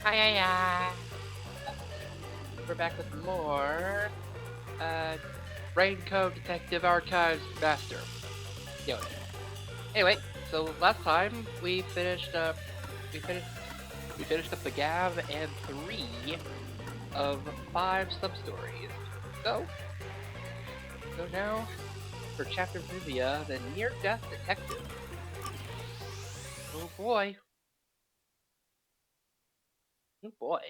Hi, hi, hi. We're back with more uh, Raincoat Detective Archives Master. Yoda. Anyway, so last time we finished we finished up the Gav and 3 of 5 sub-stories. So now for Chapter Vivia, the Near-Death Detective. Oh boy, oh boy.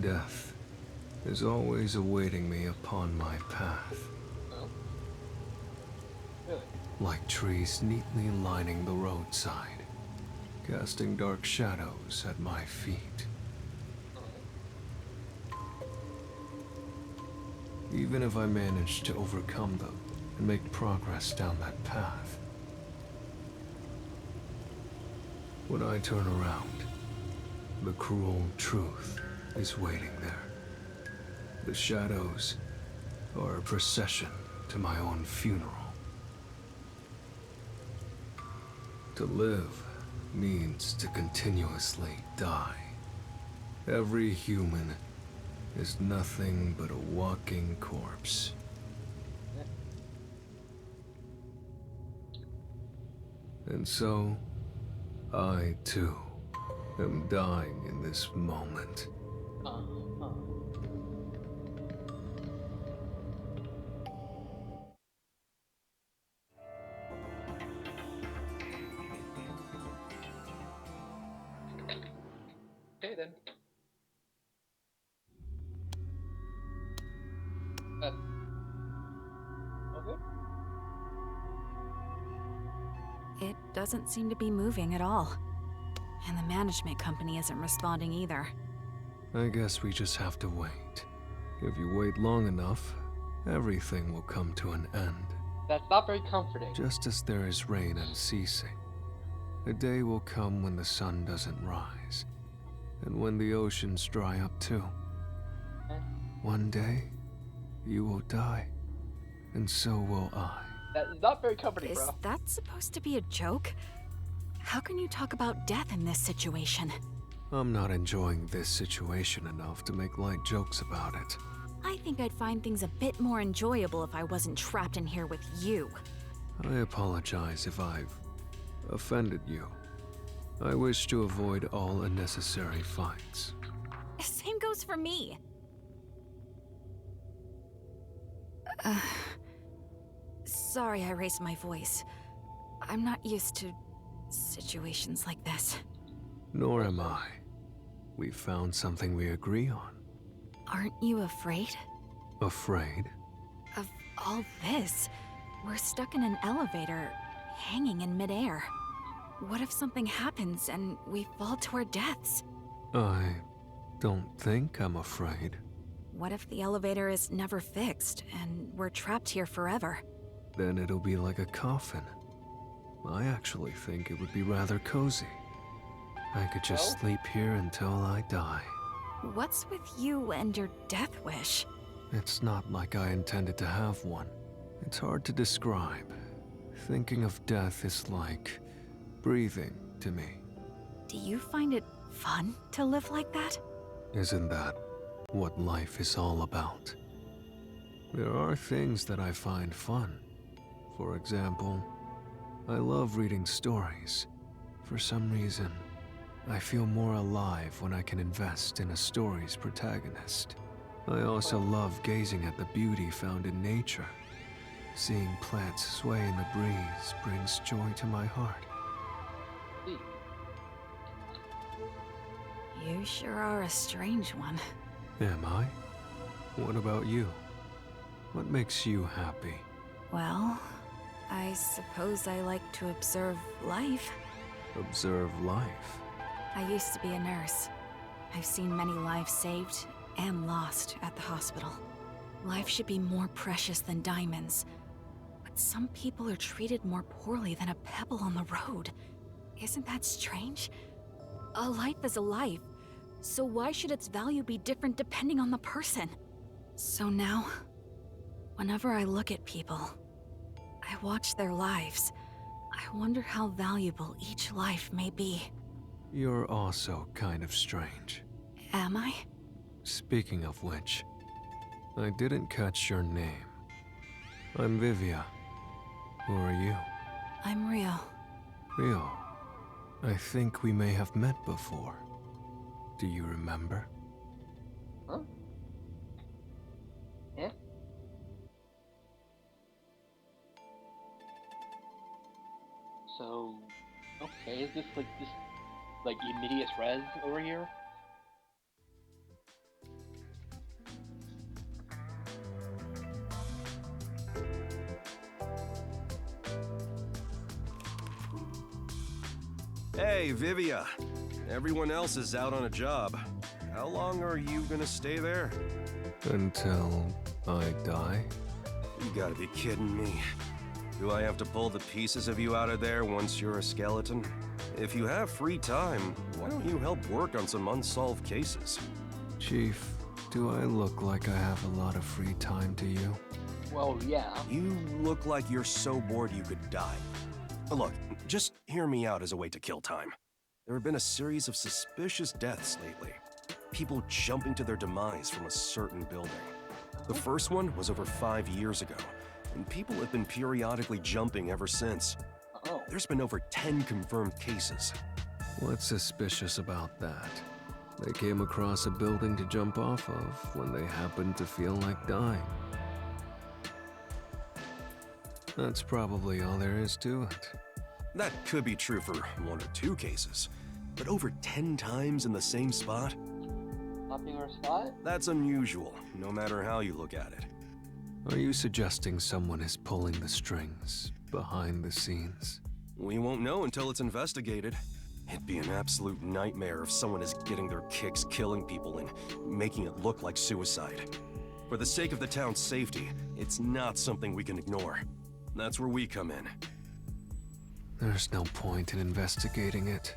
Death is always awaiting me upon my path, Oh, really? like trees neatly lining the roadside, casting dark shadows at my feet. Oh, Even if I manage to overcome them and make progress down that path, when I turn around, the cruel truth is waiting there. The shadows are a procession to my own funeral. To live means to continuously die. Every human is nothing but a walking corpse. yeah. And so, I too am dying in this moment. Uh-huh. Okay then. Uh, okay. It doesn't seem to be moving at all. And the management company isn't responding either. I guess we just have to wait. If you wait long enough, everything will come to an end. That's not very comforting. Just as there is rain unceasing, a day will come when the sun doesn't rise, and when the oceans dry up too. Eh, One day, you will die, and so will I. That is not very comforting, Is bro. that supposed to be a joke? How can you talk about death in this situation? I'm not enjoying this situation enough to make light jokes about it. I think I'd find things a bit more enjoyable if I wasn't trapped in here with you. I apologize if I've offended you. I wish to avoid all unnecessary fights. Same goes for me. Uh, Sorry I raised my voice. I'm not used to situations like this. Nor am I. We found something we agree on. Aren't you afraid Afraid? of all this? We're stuck in an elevator, hanging in midair. What if something happens and we fall to our deaths? I don't think I'm afraid. What if the elevator is never fixed and we're trapped here forever? Then it'll be like a coffin. I actually think it would be rather cozy. I could just Well, sleep here until I die. What's with you and your death wish? It's not like I intended to have one. It's hard to describe. Thinking of death is like breathing to me. Do you find it fun to live like that? Isn't that what life is all about? There are things that I find fun. For example, I love reading stories. For some reason, I feel more alive when I can invest in a story's protagonist. I also love gazing at the beauty found in nature. Seeing plants sway in the breeze brings joy to my heart. see. You sure are a strange one. Am I? What about you? What makes you happy? Well, I suppose I like to observe life. Observe life. I used to be a nurse. I've seen many lives saved and lost at the hospital. Life should be more precious than diamonds. But some people are treated more poorly than a pebble on the road. Isn't that strange? A life is a life, so why should its value be different depending on the person? So now, whenever I look at people, I watch their lives. I wonder how valuable each life may be. You're also kind of strange. Am I? Speaking of which, I didn't catch your name. I'm Vivia. Who are you? I'm Rio. Rio. I think we may have met before. Do you remember? Huh? Yeah. So, okay, is this like immediate res over here? Hey, Vivia. Everyone else is out on a job. How long are you gonna stay there? Until I die? You gotta be kidding me. Do I have to pull the pieces of you out of there once you're a skeleton? If you have free time, why don't you help work on some unsolved cases? Chief, do I look like I have a lot of free time to you? Well, yeah. You look like you're so bored you could die. Look, just hear me out as a way to kill time. There have been a series of suspicious deaths lately. People jumping to their demise from a certain building. The first one was over 5 years ago, and people have been periodically jumping ever since. Oh. There's been over 10 confirmed cases. What's suspicious about that? They came across a building to jump off of when they happened to feel like dying. That's probably all there is to it. That could be true for 1 or 2 cases, but over 10 times in the same spot? Popular spot? That's unusual, no matter how you look at it. Are you suggesting someone is pulling the strings behind the scenes? We won't know until it's investigated. It'd be an absolute nightmare if someone is getting their kicks killing people and making it look like suicide. For the sake of the town's safety, it's not something we can ignore. That's where we come in. There's no point in investigating it.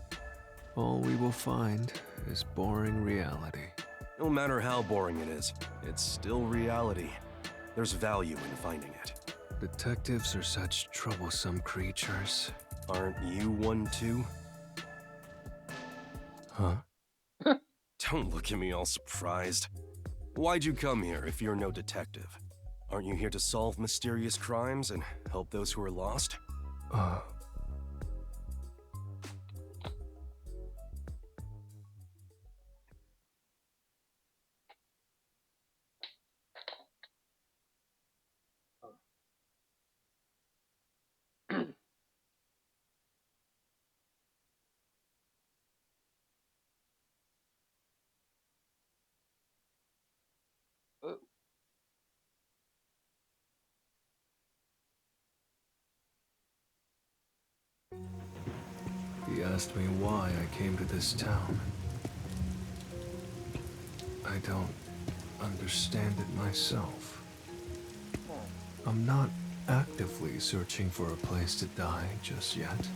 All we will find is boring reality. No matter how boring it is, it's still reality. There's value in finding it. Detectives are such troublesome creatures. Aren't you one too? Huh? Don't look at me all surprised. Why'd you come here if you're no detective? Aren't you here to solve mysterious crimes and help those who are lost? Oh. He asked me why I came to this town. I don't understand it myself. I'm not actively searching for a place to die just yet.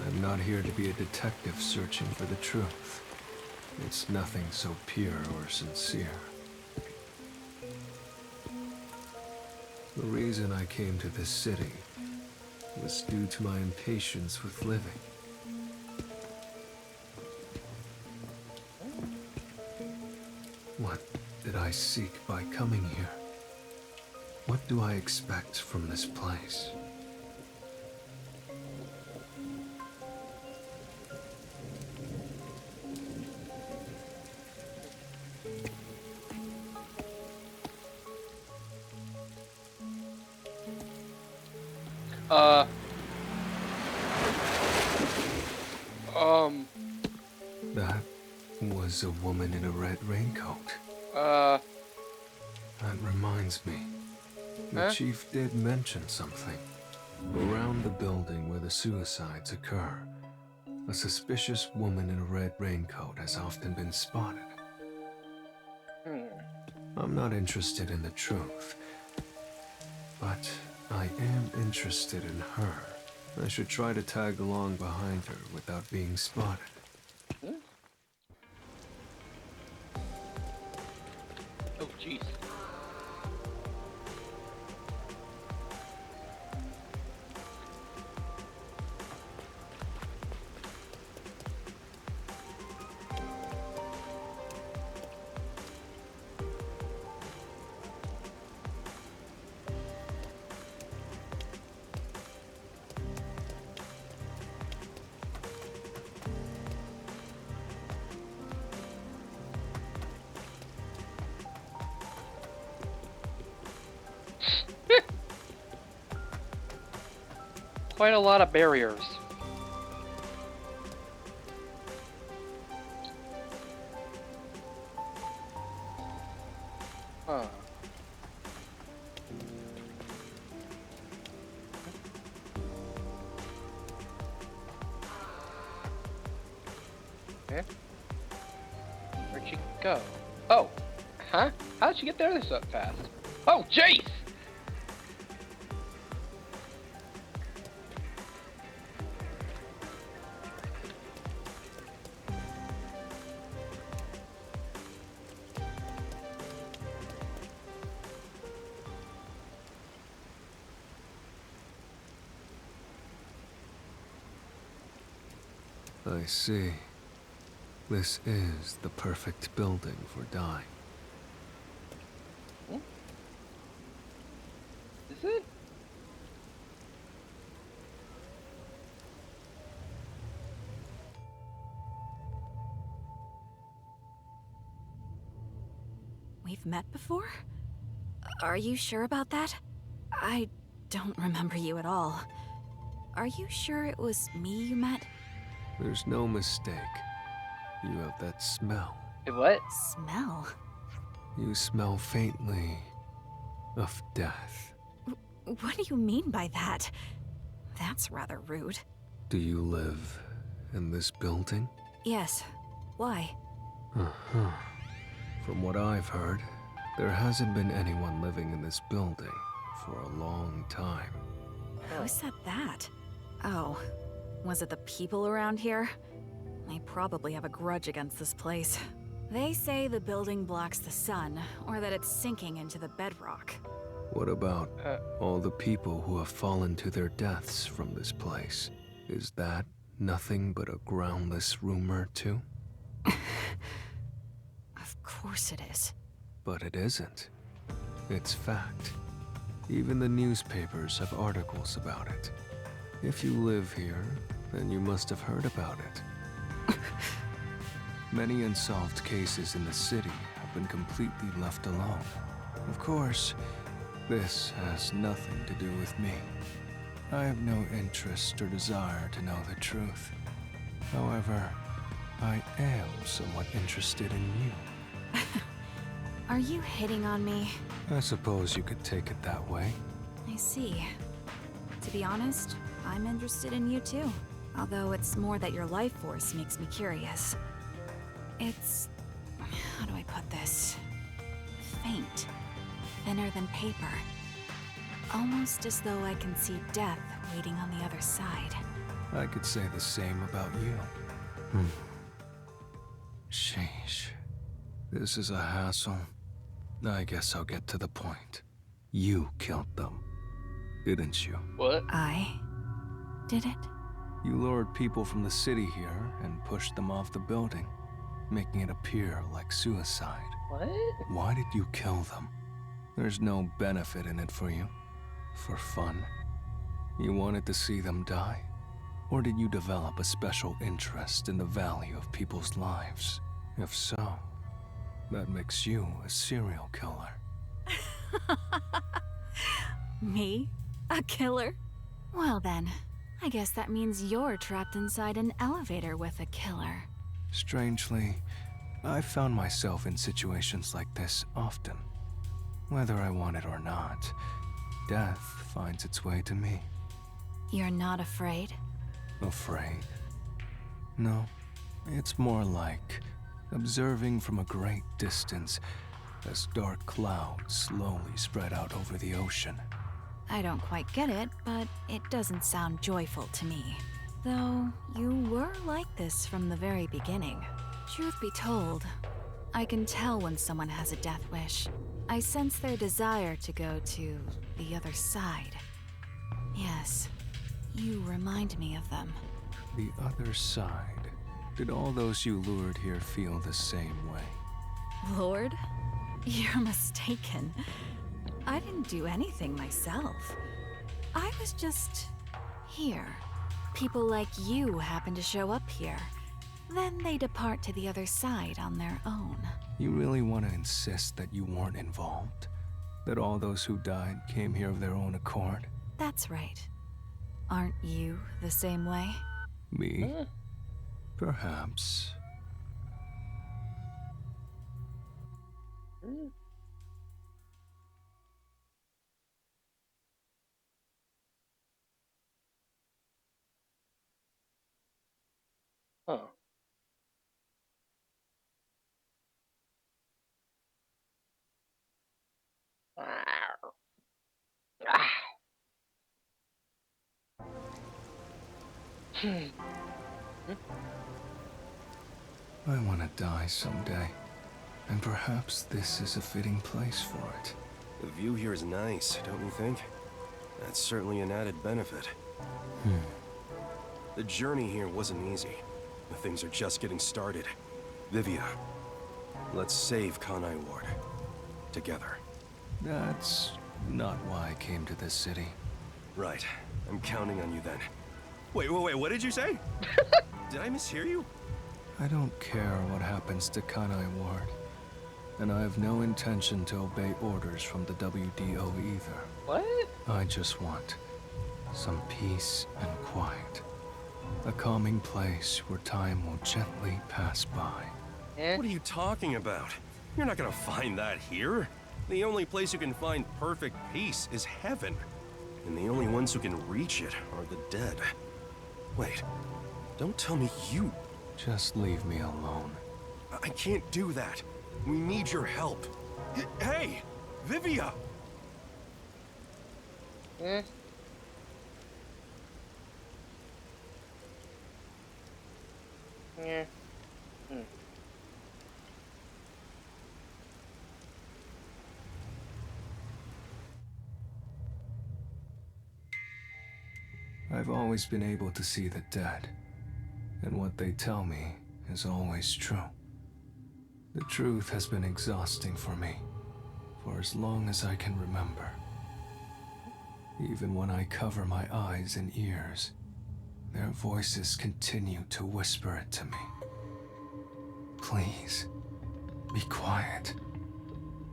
I'm not here to be a detective searching for the truth. It's nothing so pure or sincere. The reason I came to this city was due to my impatience with living. What did I seek by coming here? What do I expect from this place? That was a woman in a red raincoat. That reminds me. The chief did mention something. Around the building where the suicides occur, A suspicious woman in a red raincoat has often been spotted. I'm not interested in the truth, but I am interested in her. I should try to tag along behind her without being spotted. Oh, jeez. Quite a lot of barriers. Huh. Okay. Where'd she go? Oh, huh? How'd she get there so fast? Oh, jeez! I see. This is the perfect building for dying. Is it? We've met before? Are you sure about that? I don't remember you at all. Are you sure it was me you met? There's no mistake. You have that smell. Wait, what? Smell? You smell faintly of death. What do you mean by that? That's rather rude. Do you live in this building? Yes. Why? Uh-huh. From what I've heard, there hasn't been anyone living in this building for a long time. Who said that? Oh, was it the people around here? They probably have a grudge against this place. They say the building blocks the sun, or that it's sinking into the bedrock. What about all the people who have fallen to their deaths from this place? Is that nothing but a groundless rumor, too? Of course it is. But it isn't. It's fact. Even the newspapers have articles about it. If you live here, then you must have heard about it. Many unsolved cases in the city have been completely left alone. Of course, this has nothing to do with me. I have no interest or desire to know the truth. However, I am somewhat interested in you. Are you hitting on me? I suppose you could take it that way. I see. To be honest, I'm interested in you too. Although it's more that your life force makes me curious. It's... how do I put this? Faint. Thinner than paper. Almost as though I can see death waiting on the other side. I could say the same about you. Sheesh. This is a hassle. I guess I'll get to the point. You killed them, didn't you? What? I did it? You lured people from the city here and pushed them off the building, making it appear like suicide. What? Why did you kill them? There's no benefit in it for you. For fun? You wanted to see them die? Or did you develop a special interest in the value of people's lives? If so, that makes you a serial killer. Me? A killer? Well then, I guess that means you're trapped inside an elevator with a killer. Strangely, I found myself in situations like this often. Whether I want it or not, death finds its way to me. You're not afraid? Afraid? No, it's more like observing from a great distance as dark clouds slowly spread out over the ocean. I don't quite get it, but it doesn't sound joyful to me. Though, you were like this from the very beginning. Truth be told, I can tell when someone has a death wish. I sense their desire to go to the other side. Yes, you remind me of them. The other side. Did all those you lured here feel the same way? Lord? You're mistaken. I didn't do anything myself. I was just here. People like you happen to show up here. Then they depart to the other side on their own. You really want to insist that you weren't involved? That all those who died came here of their own accord? That's right. Aren't you the same way? Me? Perhaps. Huh. Ah. Hmm. I want to die someday. And perhaps this is a fitting place for it. The view here is nice, don't you think? That's certainly an added benefit. The journey here wasn't easy, but things are just getting started. Vivia, let's save Kanai Ward. Together. That's not why I came to this city. Right. I'm counting on you then. Wait, what did you say? Did I mishear you? I don't care what happens to Kanai Ward. And I have no intention to obey orders from the WDO either. What? I just want some peace and quiet. A calming place where time will gently pass by. Eh? What are you talking about? You're not gonna find that here. The only place you can find perfect peace is heaven. And the only ones who can reach it are the dead. Wait, don't tell me you... Just leave me alone. I can't do that. We need your help. Hey, Vivia! Eh? Yeah. I've always been able to see the dead. And what they tell me is always true. The truth has been exhausting for me, for as long as I can remember. Even when I cover my eyes and ears, their voices continue to whisper it to me. Please, be quiet.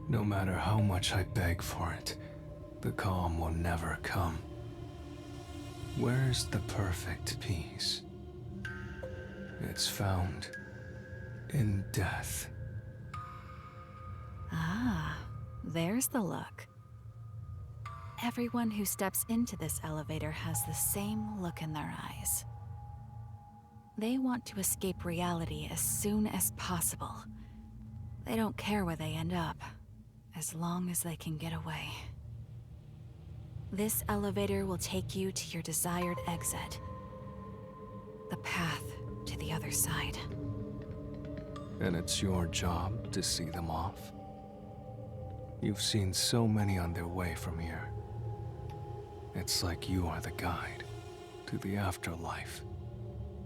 No matter how much I beg for it, the calm will never come. Where's the perfect peace? It's found in death. Ah, there's the look. Everyone who steps into this elevator has the same look in their eyes. They want to escape reality as soon as possible. They don't care where they end up, as long as they can get away. This elevator will take you to your desired exit. The path to the other side. And it's your job to see them off? You've seen so many on their way from here. It's like you are the guide to the afterlife.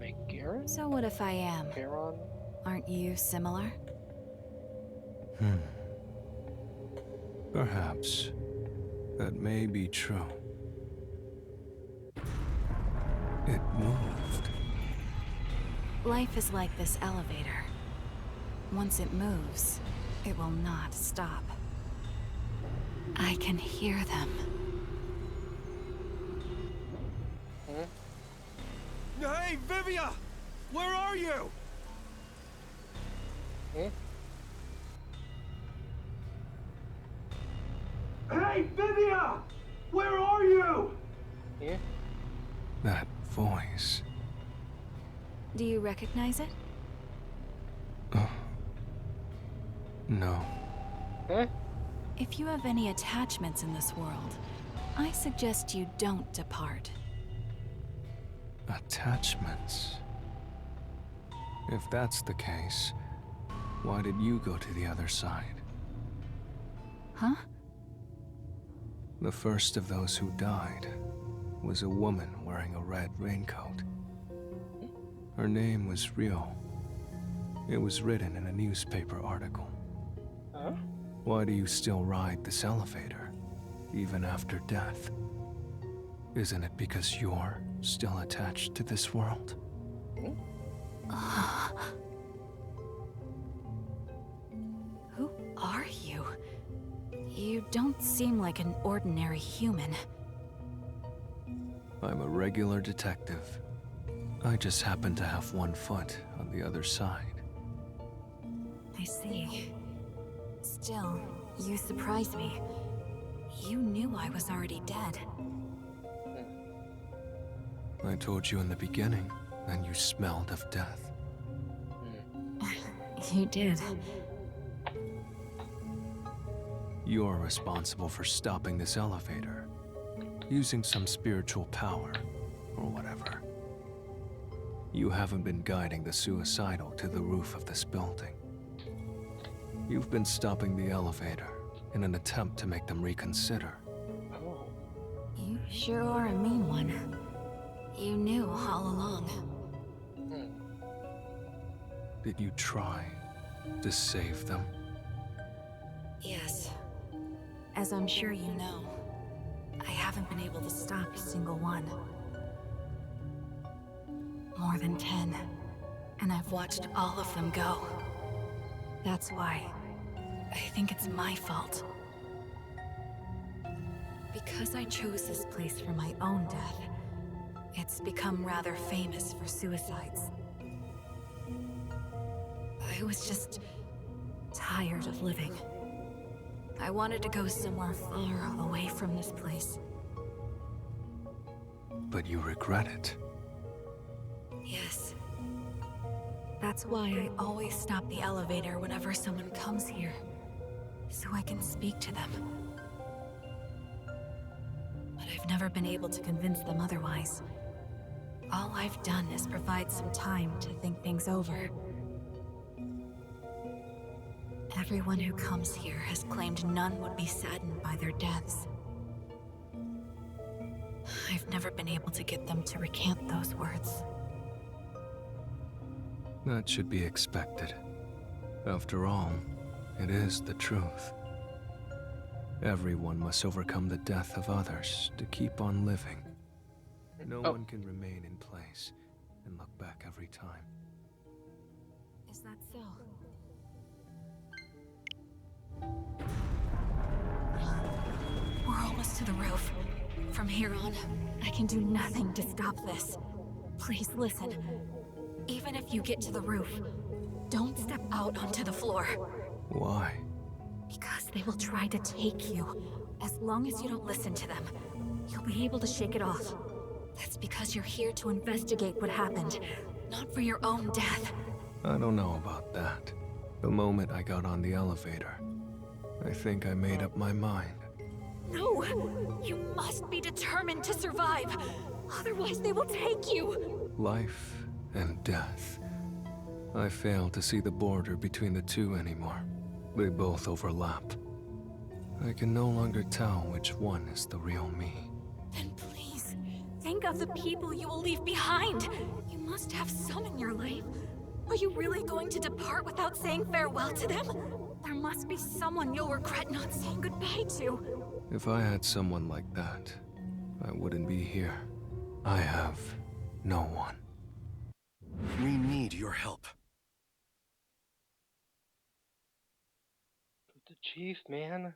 Wait, Garen? So what if I am? Garon? Aren't you similar? Perhaps. That may be true. It moved. Life is like this elevator. Once it moves, it will not stop. I can hear them. Hey, Vivia! Where are you? Eh? Hey, Vivia! Where are you? Eh? That voice. Do you recognize it? No. Huh? If you have any attachments in this world, I suggest you don't depart. Attachments? If that's the case, why did you go to the other side? Huh? The first of those who died was a woman wearing a red raincoat. Her name was Rio. It was written in a newspaper article. Huh? Why do you still ride this elevator, even after death? Isn't it because you're still attached to this world? Who are you? You don't seem like an ordinary human. I'm a regular detective. I just happen to have one foot on the other side. I see. Still, you surprised me. You knew I was already dead. I told you in the beginning, and you smelled of death. You did. You're responsible for stopping this elevator, using some spiritual power, or whatever. You haven't been guiding the suicidal to the roof of this building. You've been stopping the elevator in an attempt to make them reconsider. Oh. You sure are a mean one. You knew all along. Did you try to save them? Yes. As I'm sure you know, I haven't been able to stop a single one. More than 10. And I've watched all of them go. That's why I think it's my fault. Because I chose this place for my own death, it's become rather famous for suicides. I was just tired of living. I wanted to go somewhere far away from this place. But you regret it. Yes. That's why I always stop the elevator whenever someone comes here, so I can speak to them. But I've never been able to convince them otherwise. All I've done is provide some time to think things over. Everyone who comes here has claimed none would be saddened by their deaths. I've never been able to get them to recant those words. That should be expected. After all, it is the truth. Everyone must overcome the death of others to keep on living. No one can remain in place and look back every time. Is that so? We're almost to the roof. From here on, I can do nothing to stop this. Please listen. Even if you get to the roof, don't step out onto the floor. Why? Because they will try to take you. As long as you don't listen to them, you'll be able to shake it off. That's because you're here to investigate what happened, not for your own death. I don't know about that. The moment I got on the elevator, I think I made up my mind. No! You must be determined to survive. Otherwise they will take you. Life and death. I fail to see the border between the two anymore. They both overlap. I can no longer tell which one is the real me. Then please, think of the people you will leave behind. You must have some in your life. Are you really going to depart without saying farewell to them? There must be someone you'll regret not saying goodbye to. If I had someone like that, I wouldn't be here. I have no one. We need your help. The chief, man.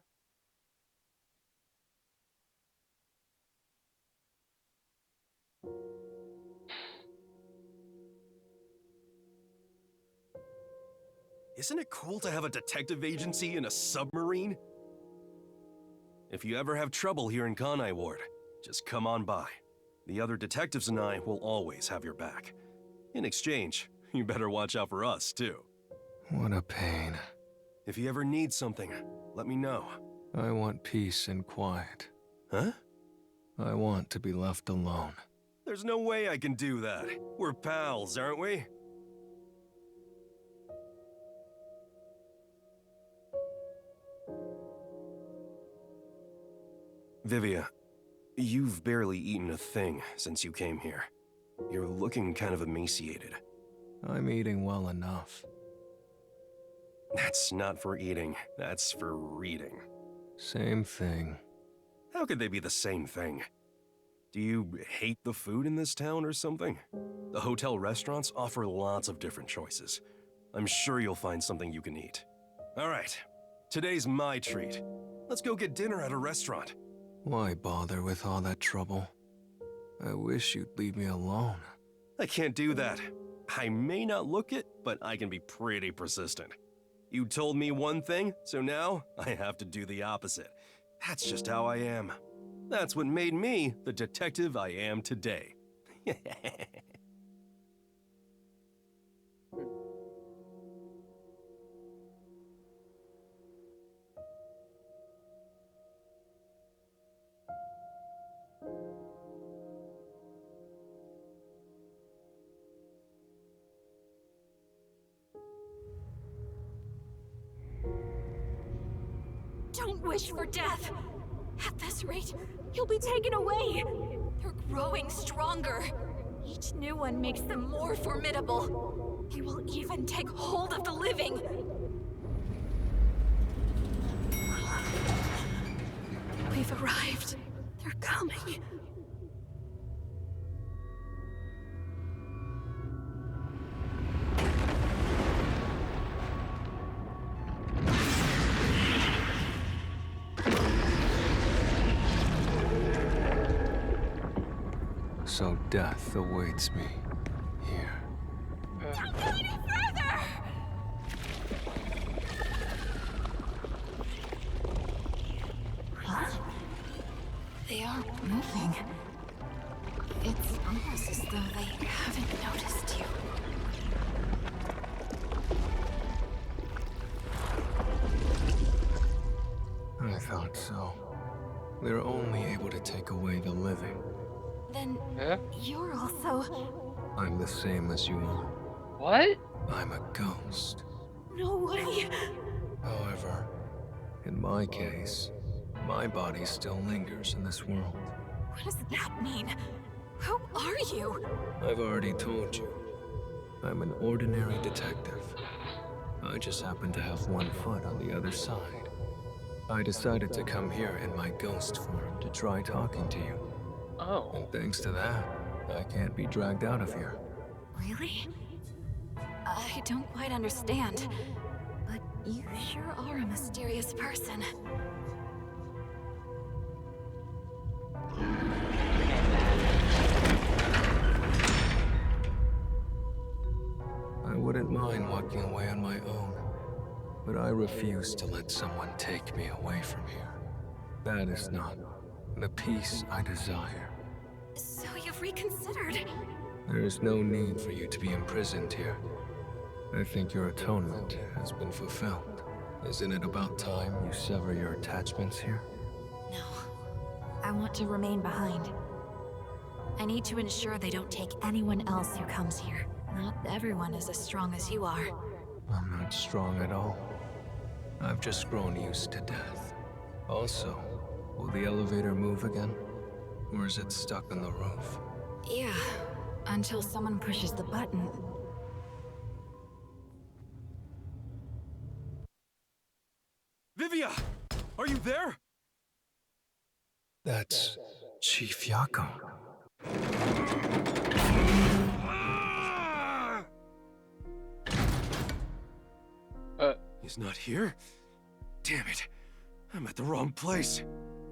Isn't it cool to have a detective agency in a submarine? If you ever have trouble here in Kanai Ward, just come on by. The other detectives and I will always have your back. In exchange, you better watch out for us, too. What a pain. If you ever need something, let me know. I want peace and quiet. Huh? I want to be left alone. There's no way I can do that. We're pals, aren't we? Vivia, you've barely eaten a thing since you came here. You're looking kind of emaciated. I'm eating well enough. That's not for eating, that's for reading. Same thing. How could they be the same thing? Do you hate the food in this town or something? The hotel restaurants offer lots of different choices. I'm sure you'll find something you can eat. All right, today's my treat. Let's go get dinner at a restaurant. Why bother with all that trouble? I wish you'd leave me alone. I can't do that. I may not look it, but I can be pretty persistent. You told me one thing, so now I have to do the opposite. That's just how I am. That's what made me the detective I am today. Don't wish for death! At this rate, you'll be taken away! They're growing stronger. Each new one makes them more formidable. They will even take hold of the living. We've arrived. They're coming. So death awaits me here. Don't go any further! Huh? They aren't moving. It's almost as though they haven't noticed you. I thought so. They're only able to take away the living. Then Huh? you're also... I'm the same as you all. What? I'm a ghost. No way! However, in my case, my body still lingers in this world. What does that mean? Who are you? I've already told you. I'm an ordinary detective. I just happen to have one foot on the other side. I decided to come here in my ghost form to try talking to you. Oh. And thanks to that, I can't be dragged out of here. Really? I don't quite understand, but you sure are a mysterious person. I wouldn't mind walking away on my own, but I refuse to let someone take me away from here. That is not the peace I desire. So you've reconsidered? There is no need for you to be imprisoned here. I think your atonement has been fulfilled. Isn't it about time you sever your attachments here? No. I want to remain behind. I need to ensure they don't take anyone else who comes here. Not everyone is as strong as you are. I'm not strong at all. I've just grown used to death. Also, will the elevator move again? Or is it stuck on the roof? Yeah, until someone pushes the button. Vivia! Are you there? That's Chief Yako. He's not here? Damn it. I'm at the wrong place.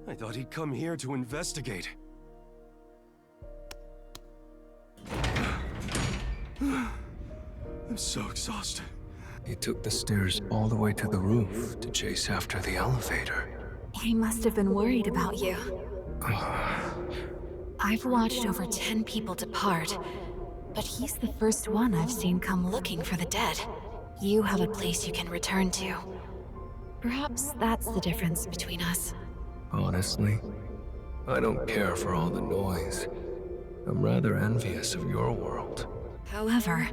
I thought he'd come here to investigate. I'm so exhausted. He took the stairs all the way to the roof to chase after the elevator. He must have been worried about you. I've watched over 10 people depart, But he's the first one I've seen come looking for the dead. You have a place you can return to. Perhaps that's the difference between us. Honestly, I don't care for all the noise. I'm rather envious of your world. However,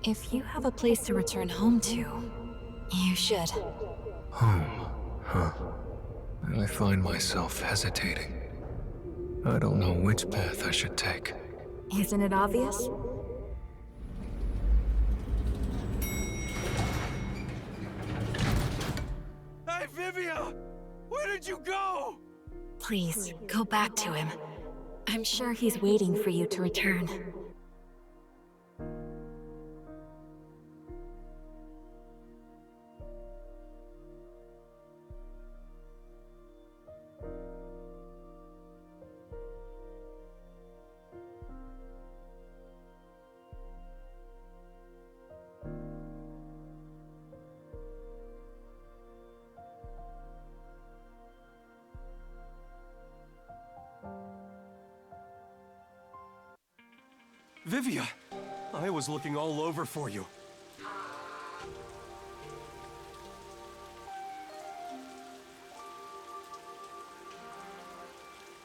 if you have a place to return home to, you should. Home, huh? I find myself hesitating. I don't know which path I should take. Isn't it obvious? Hey, Vivia! Where did you go? Please, go back to him. I'm sure he's waiting for you to return. Vivia! I was looking all over for you.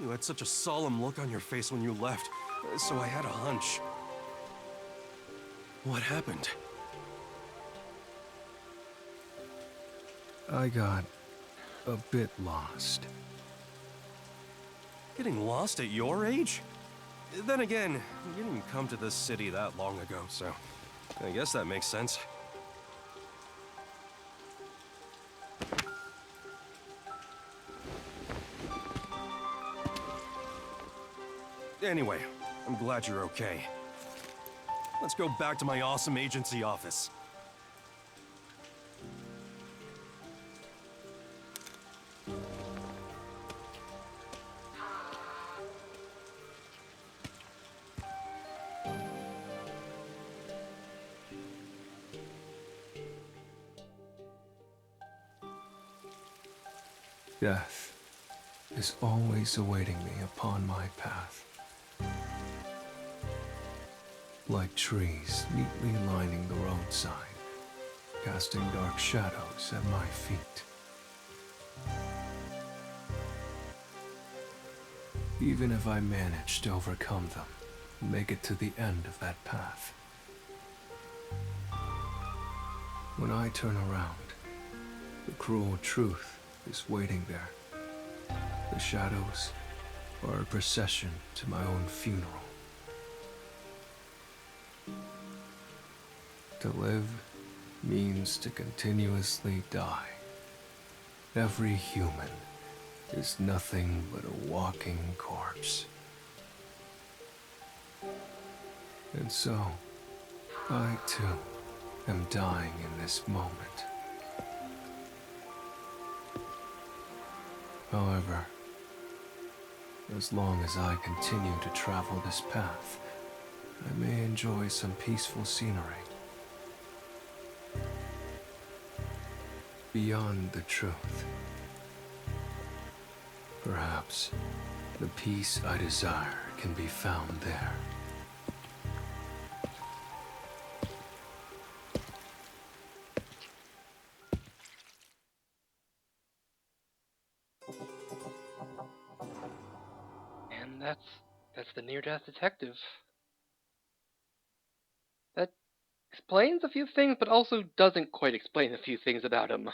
You had such a solemn look on your face when you left, so I had a hunch. What happened? I got a bit lost. Getting lost at your age? Then again, you didn't come to this city that long ago, so I guess that makes sense. Anyway, I'm glad you're okay. Let's go back to my awesome agency office. Death is always awaiting me upon my path. Like trees neatly lining the roadside, casting dark shadows at my feet. Even if I manage to overcome them, and make it to the end of that path. When I turn around, the cruel truth is waiting there. The shadows are a procession to my own funeral. To live means to continuously die. Every human is nothing but a walking corpse. And so, I too am dying in this moment. However, as long as I continue to travel this path, I may enjoy some peaceful scenery. Beyond the truth. Perhaps the peace I desire can be found there. And that's the near-death detective. That explains a few things, but also doesn't quite explain a few things about him.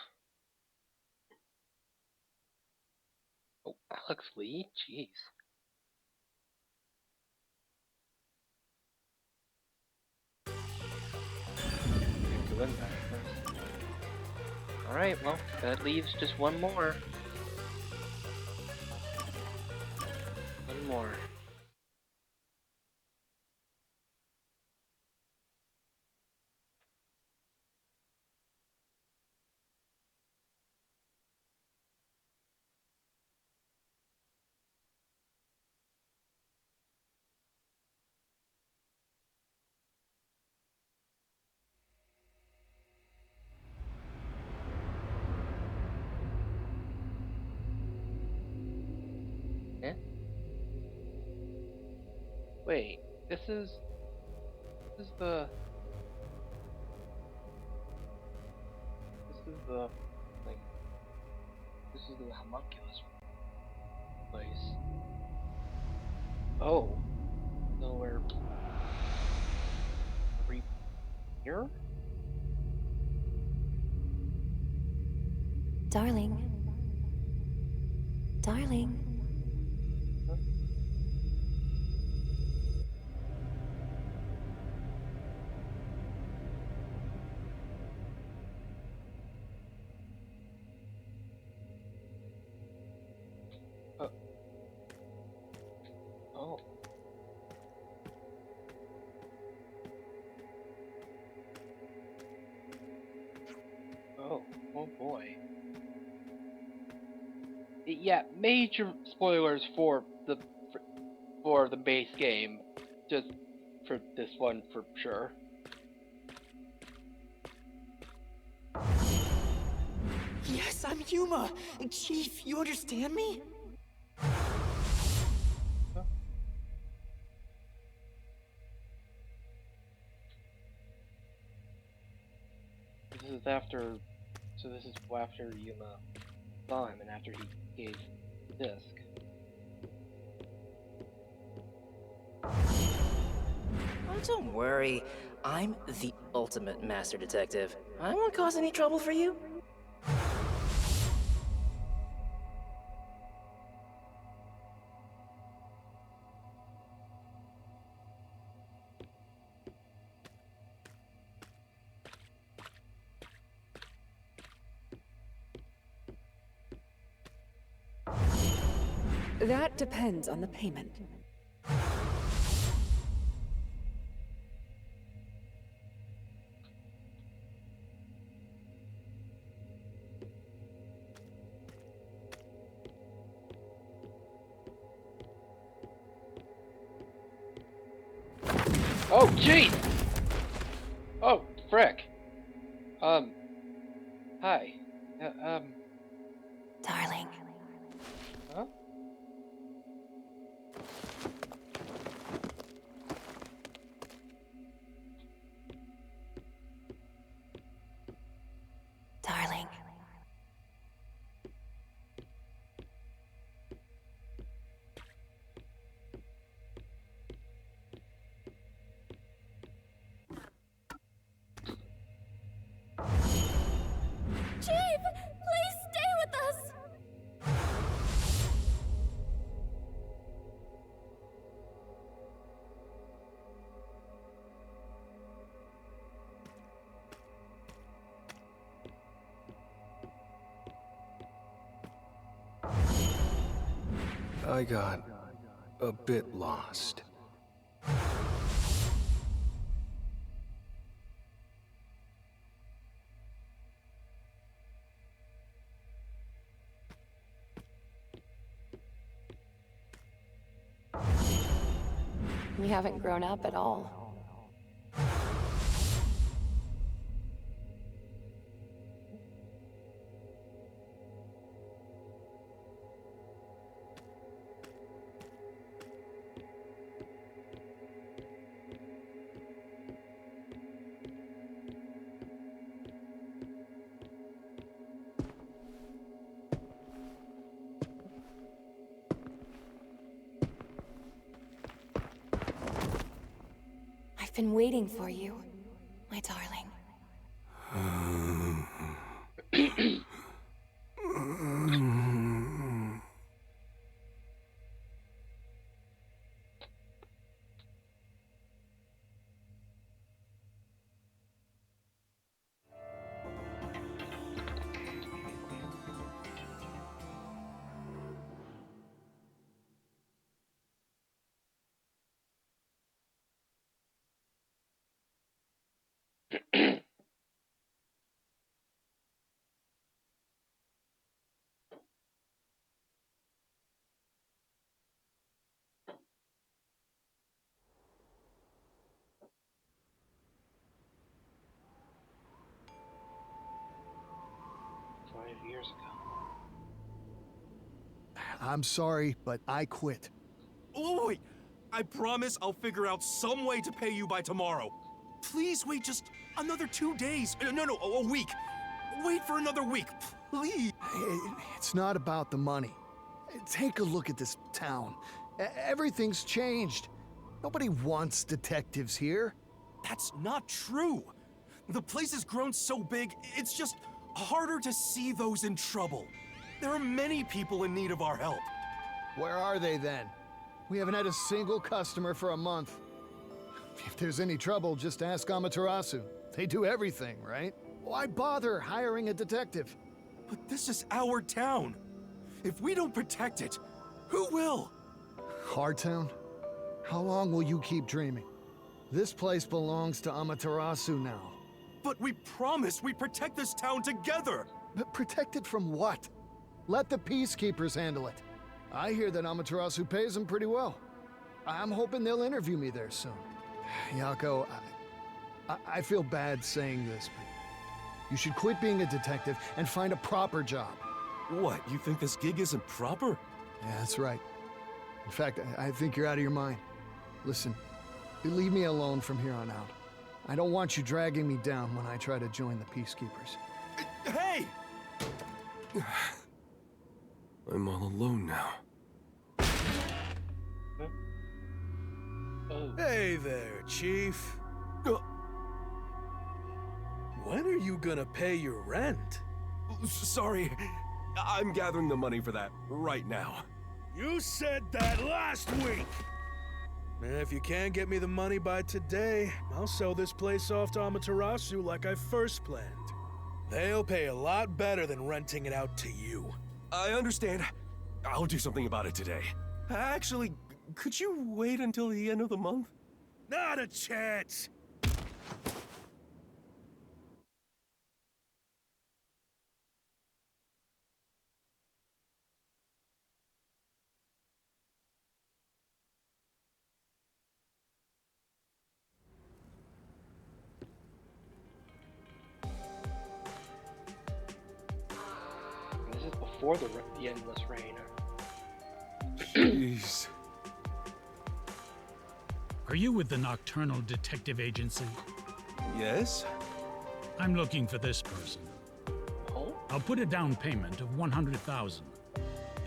Oh, Alex Lee? Jeez. Go in there first. Alright, well, that leaves just one more. One more. Eh? Wait, this is... is the... This is the... Like... This is the homunculus place. Oh. So we're... Are we here? Darling. Darling. Oh. Oh. Oh boy. Yeah, major spoilers for the base game, just for this one for sure. Yes, I'm Yuma! Chief, you understand me? This is after, so this is after Yuma saw him and after he gave the disc. Oh, don't worry. I'm the ultimate master detective. I won't cause any trouble for you. That depends on the payment. Oh, jeez! Oh, frick. Hi. Darling. Huh? Darling. Chief, please stay with us! I got a bit lost. We haven't grown up at all. I've been waiting for you, my darling. Years ago. I'm sorry, but I quit. Oh, wait! I promise I'll figure out some way to pay you by tomorrow. Please wait just another 2 days. No, a week. Wait for another week, please. It's not about the money. Take a look at this town. Everything's changed. Nobody wants detectives here. That's not true. The place has grown so big, it's just harder to see those in trouble. There are many people in need of our help. Where are they then? We haven't had a single customer for a month. If there's any trouble, just ask Amaterasu. They do everything, right? Why bother hiring a detective? But this is our town. If we don't protect it, who will? Our town? How long will you keep dreaming? This place belongs to Amaterasu now. But we promise we protect this town together. But protected from what? Let the peacekeepers handle it. I hear that Amaterasu pays them pretty well. I'm hoping they'll interview me there soon. Yako, I feel bad saying this, but you should quit being a detective and find a proper job. What, you think this gig isn't proper? Yeah, that's right. In fact, I think you're out of your mind. Listen, you leave me alone from here on out. I don't want you dragging me down when I try to join the peacekeepers. Hey! I'm all alone now. Oh. Hey there, Chief. When are you gonna pay your rent? Sorry, I'm gathering the money for that right now. You said that last week! And if you can't get me the money by today, I'll sell this place off to Amaterasu like I first planned. They'll pay a lot better than renting it out to you. I understand. I'll do something about it today. Actually, could you wait until the end of the month? Not a chance! This is before the endless rain. Jeez. Are you with the Nocturnal Detective Agency? Yes? I'm looking for this person. Oh? I'll put a down payment of 100,000.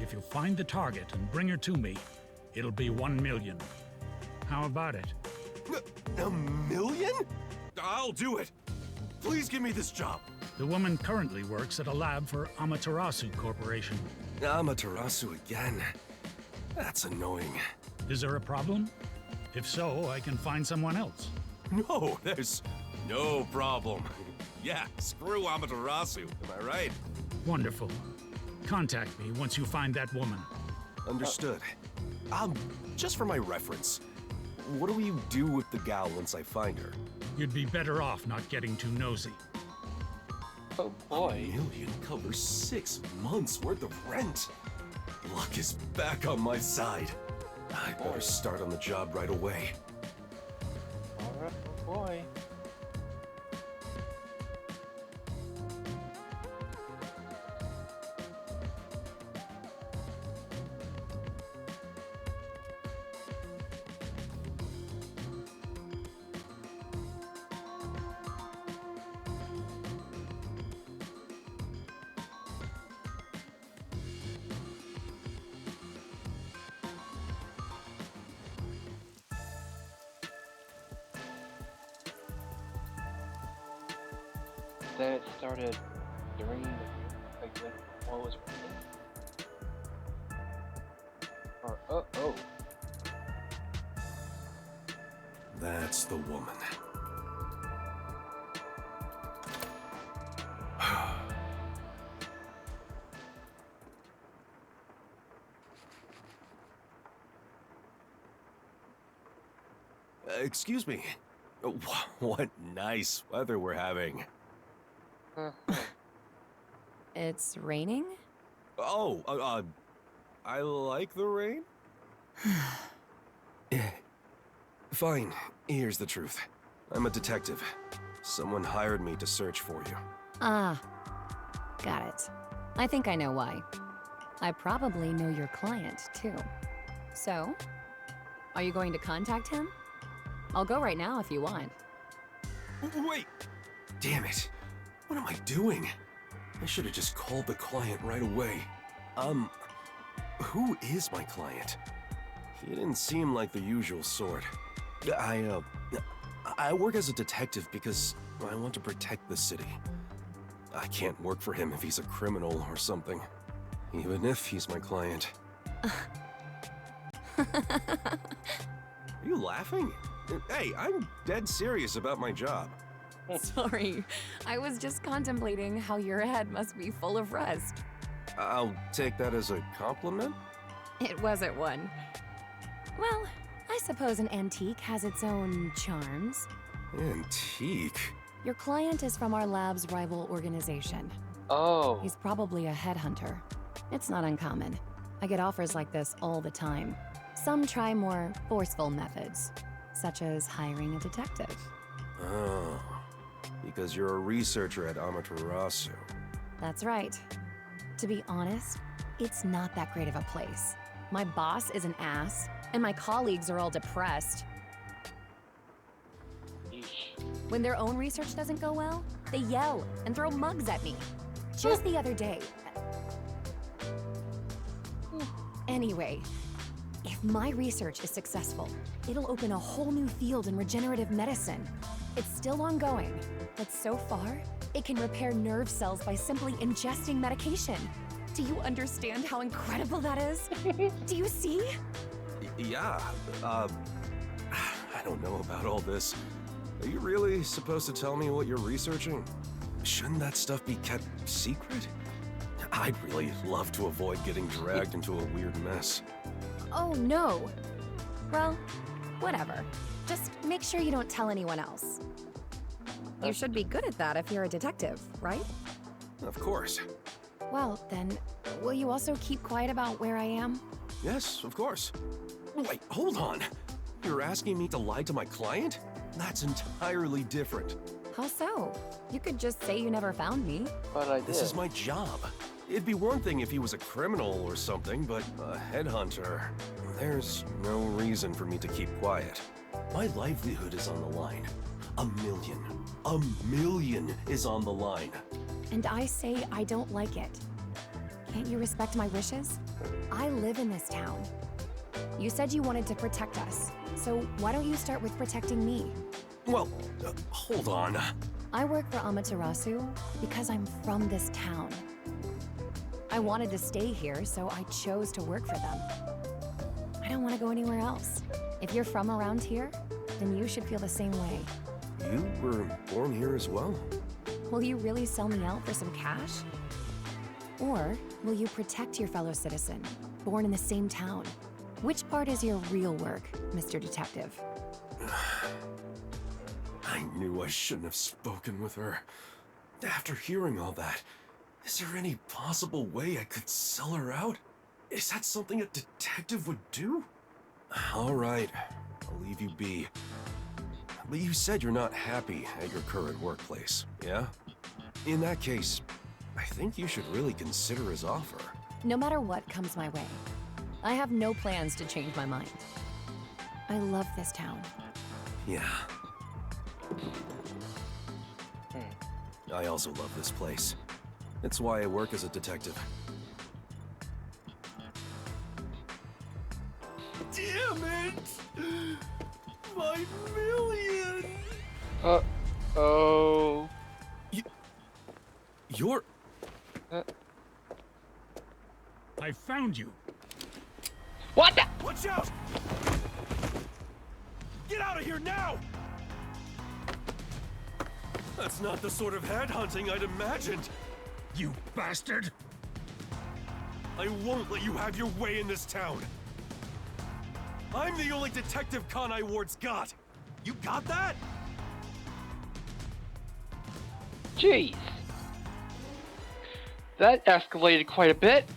If you find the target and bring her to me, it'll be 1 million. How about it? A million? I'll do it. Please give me this job. The woman currently works at a lab for Amaterasu Corporation. Amaterasu again. That's annoying. Is there a problem? If so, I can find someone else. No, there's no problem. Yeah, screw Amaterasu, am I right? Wonderful. Contact me once you find that woman. Understood. Just for my reference, what do you do with the gal once I find her? You'd be better off not getting too nosy. Oh boy. $1 million covers 6 months worth of rent. Luck is back on my side. I better start on the job right away. Alright, oh boy. Then it started during like when what was raining? Or oh. That's the woman. Excuse me. What nice weather we're having. It's raining? Oh, I like the rain? Fine, here's the truth. I'm a detective. Someone hired me to search for you. Ah, got it. I think I know why. I probably know your client, too. So, are you going to contact him? I'll go right now if you want. Wait! Damn it. What am I doing? I should have just called the client right away. Who is my client? He didn't seem like the usual sort. I work as a detective because I want to protect the city. I can't work for him if he's a criminal or something. Even if he's my client. Are you laughing? Hey, I'm dead serious about my job. Sorry, I was just contemplating how your head must be full of rust. I'll take that as a compliment. It wasn't one. Well, I suppose an antique has its own charms. Antique? Your client is from our lab's rival organization. Oh. He's probably a headhunter. It's not uncommon. I get offers like this all the time. Some try more forceful methods, such as hiring a detective. Oh, because you're a researcher at Amaterasu. That's right. To be honest, it's not that great of a place. My boss is an ass, and my colleagues are all depressed. When their own research doesn't go well, they yell and throw mugs at me. Just the other day. Anyway, if my research is successful, it'll open a whole new field in regenerative medicine. It's still ongoing, but so far, it can repair nerve cells by simply ingesting medication. Do you understand how incredible that is? Do you see? Yeah, I don't know about all this. Are you really supposed to tell me what you're researching? Shouldn't that stuff be kept secret? I'd really love to avoid getting dragged into a weird mess. Oh, no. Well, whatever. Just make sure you don't tell anyone else. You should be good at that if you're a detective, right? Of course. Well, then, will you also keep quiet about where I am? Yes, of course. Wait, hold on. You're asking me to lie to my client? That's entirely different. How so? You could just say you never found me. But I did. This is my job. It'd be one thing if he was a criminal or something, but a headhunter. There's no reason for me to keep quiet. My livelihood is on the line. A million is on the line. And I say I don't like it. Can't you respect my wishes? I live in this town. You said you wanted to protect us, so why don't you start with protecting me? Well, hold on. I work for Amaterasu because I'm from this town. I wanted to stay here, so I chose to work for them. I don't want to go anywhere else. If you're from around here, then you should feel the same way. You were born here as well? Will you really sell me out for some cash? Or will you protect your fellow citizen, born in the same town? Which part is your real work, Mr. Detective? I knew I shouldn't have spoken with her. After hearing all that, is there any possible way I could sell her out? Is that something a detective would do? All right, I'll leave you be. But you said you're not happy at your current workplace, yeah? In that case, I think you should really consider his offer. No matter what comes my way, I have no plans to change my mind. I love this town. Yeah. I also love this place. It's why I work as a detective. Damn it! My million! Oh. You're... I found you. What the? Watch out! Get out of here now! That's not the sort of headhunting I'd imagined. You bastard! I won't let you have your way in this town. I'm the only Detective Kanai Ward's got. You got that? Jeez. That escalated quite a bit.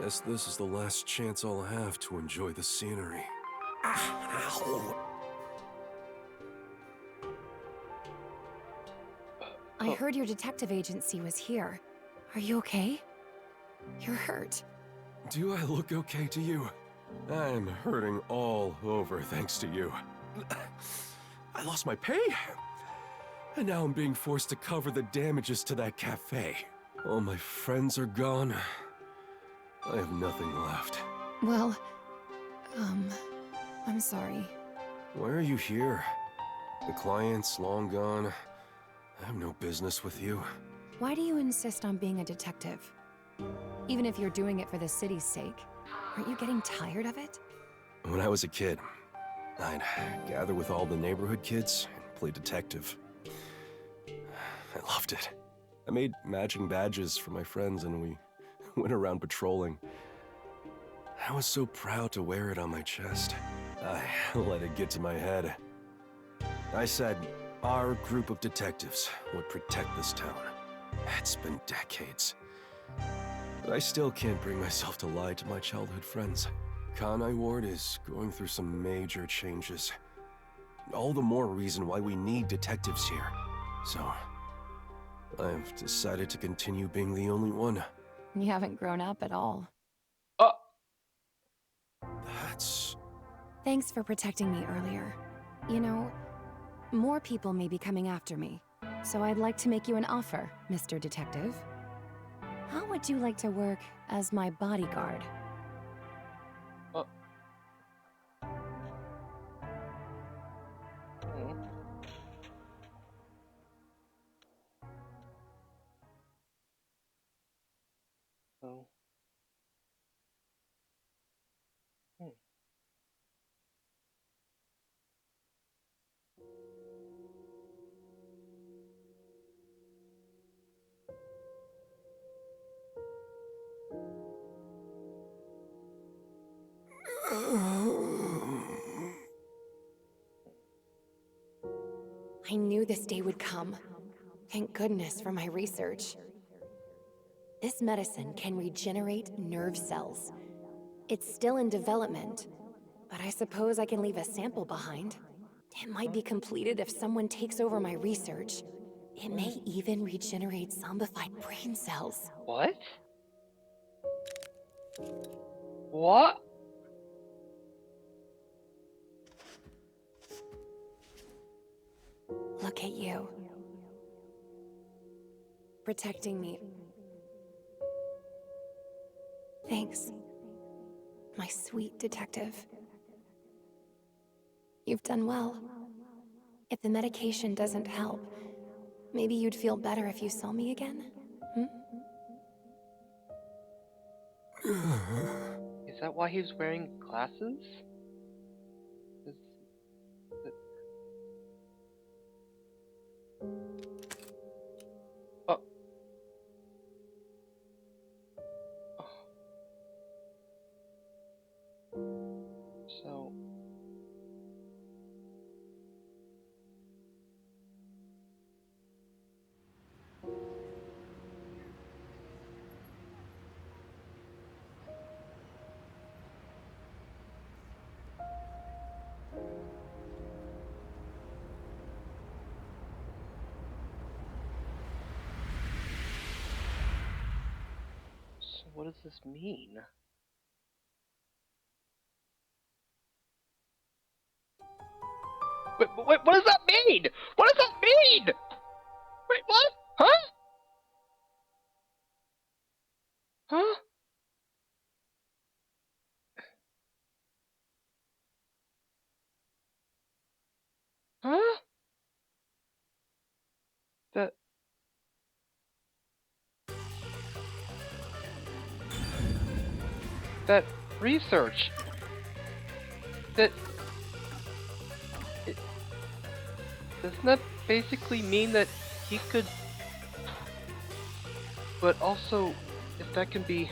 Guess this is the last chance I'll have to enjoy the scenery. Ow. I heard your detective agency was here. Are you okay? You're hurt. Do I look okay to you? I'm hurting all over thanks to you. I lost my pay, and now I'm being forced to cover the damages to that cafe. All my friends are gone. I have nothing left. Well, I'm sorry. Why are you here? The client's long gone. I have no business with you. Why do you insist on being a detective? Even if you're doing it for the city's sake, aren't you getting tired of it? When I was a kid, I'd gather with all the neighborhood kids and play detective. I loved it. I made matching badges for my friends and we went around patrolling. I was so proud to wear it on my chest. I let it get to my head. I said our group of detectives would protect this town. It's been decades. But I still can't bring myself to lie to my childhood friends. Kanai Ward is going through some major changes. All the more reason why we need detectives here. So, I've decided to continue being the only one. You haven't grown up at all. Oh, That's... Thanks for protecting me earlier. You know, more people may be coming after me, so I'd like to make you an offer, Mr. Detective. How would you like to work as my bodyguard? oh. Oh. I knew this day would come. Thank goodness for my research. This medicine can regenerate nerve cells. It's still in development, but I suppose I can leave a sample behind. It might be completed if someone takes over my research. It may even regenerate zombified brain cells. What? What? Look at you. Protecting me. Thanks, my sweet detective. You've done well. If the medication doesn't help, maybe you'd feel better if you saw me again? Is that why he was wearing glasses? Oh. So... So what does this mean? Wait, what does that mean? What does that mean? Wait, what? Huh? Huh? Huh? That research. Doesn't that basically mean that he could... But also, if it could be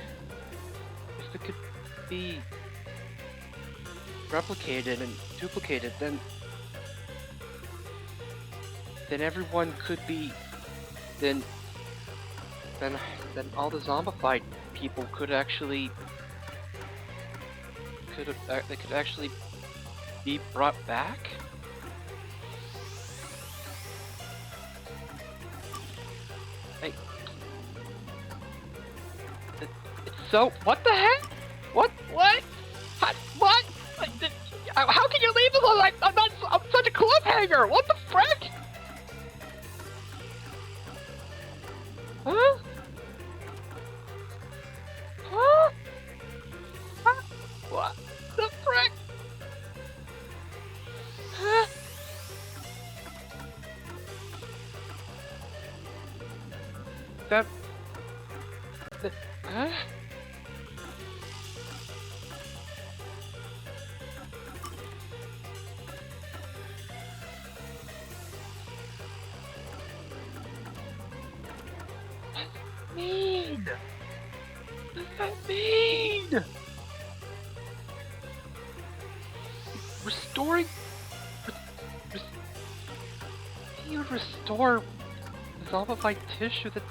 replicated and duplicated, then everyone could be... Then all the zombified people could actually that could actually be brought back? So, what the heck? What? What? How can you leave us alone? I'm such a cliffhanger! What the frick? Huh? Huh? Huh? What the frick? Huh? Huh? What does that mean? Restoring? You would restore zombified tissue that's...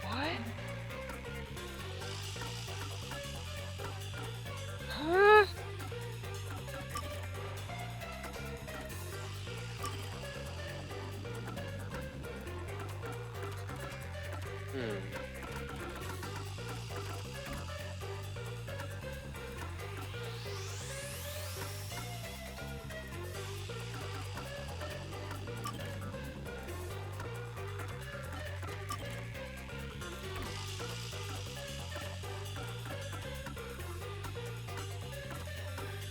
What? Huh?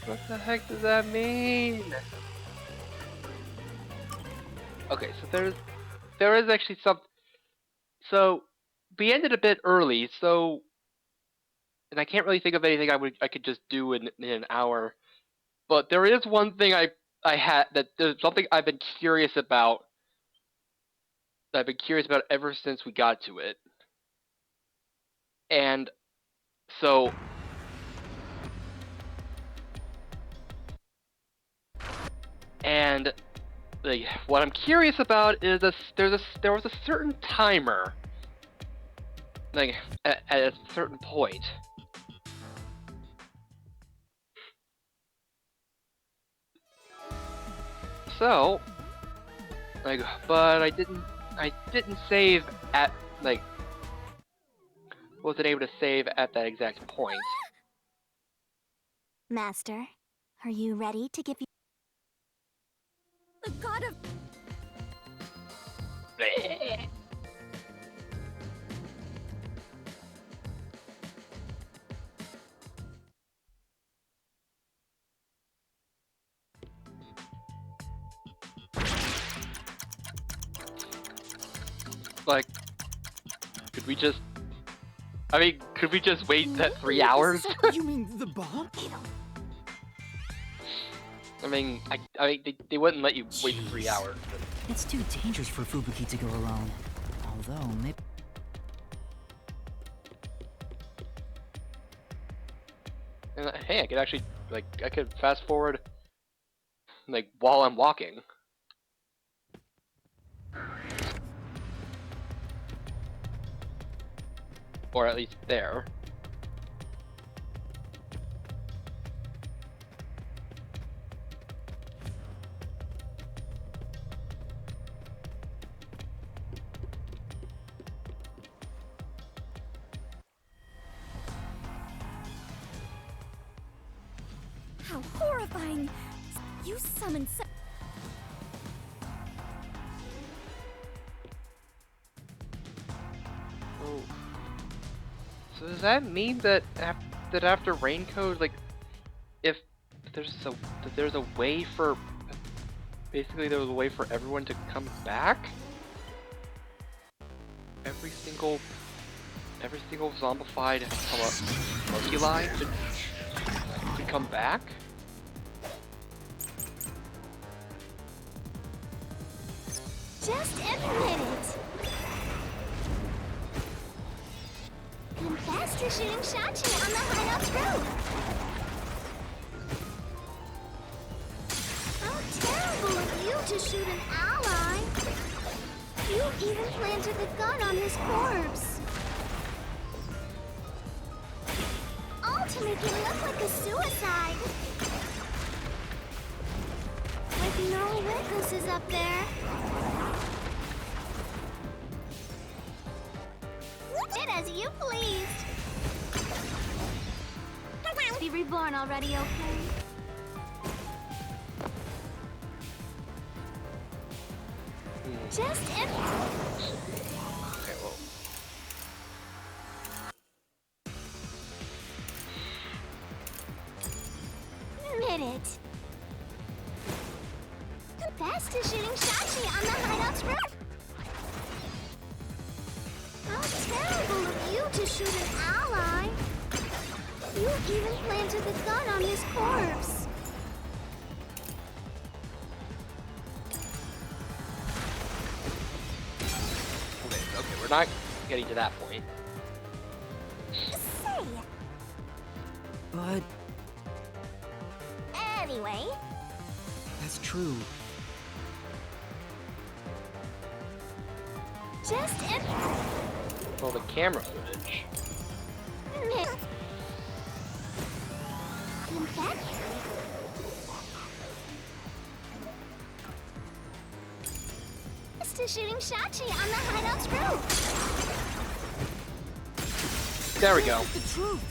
What the heck does that mean? Okay, so there is actually some. So we ended a bit early, so and I can't really think of anything I could just do in an hour. But there is one thing I had that there's something I've been curious about. That I've been curious about ever since we got to it, and so. And like, what I'm curious about is there was a certain timer, like at a certain point. So, like, but I didn't save at like, wasn't able to save at that exact point. Master, are you ready to give you The god of... Like, could we just... I mean, could we just wait that 3 hours? You mean the bomb? I mean, they wouldn't let you wait 3 hours. It's too dangerous for Fubuki to go alone. Although, maybe... And, hey, I could actually, like, I could fast forward, like, while I'm walking. Or at least there. How horrifying! You summoned Oh. So does that mean that after Raincode, like, if there's a way for, basically there was a way for everyone to come back? Every single zombified homunculi could come back? Just implement it! Confess to shooting Shachi on the hideout's roof! How terrible of you to shoot an ally! You even planted the gun on his corpse! I'll make it look like a suicide. With no witnesses up there. Did as you pleased. Be reborn already, okay? Just if... Okay, well. Admit it. Confess to shooting Shachi on the hideout's roof. How terrible of you to shoot an ally. You even planted the gun on his corpse. Okay, we're not getting to that point. Say. But Anyway, that's true. just if... Well, the camera footage. Admit... Confess? To shooting Shachi on the hideout's roof. There we go. The truth.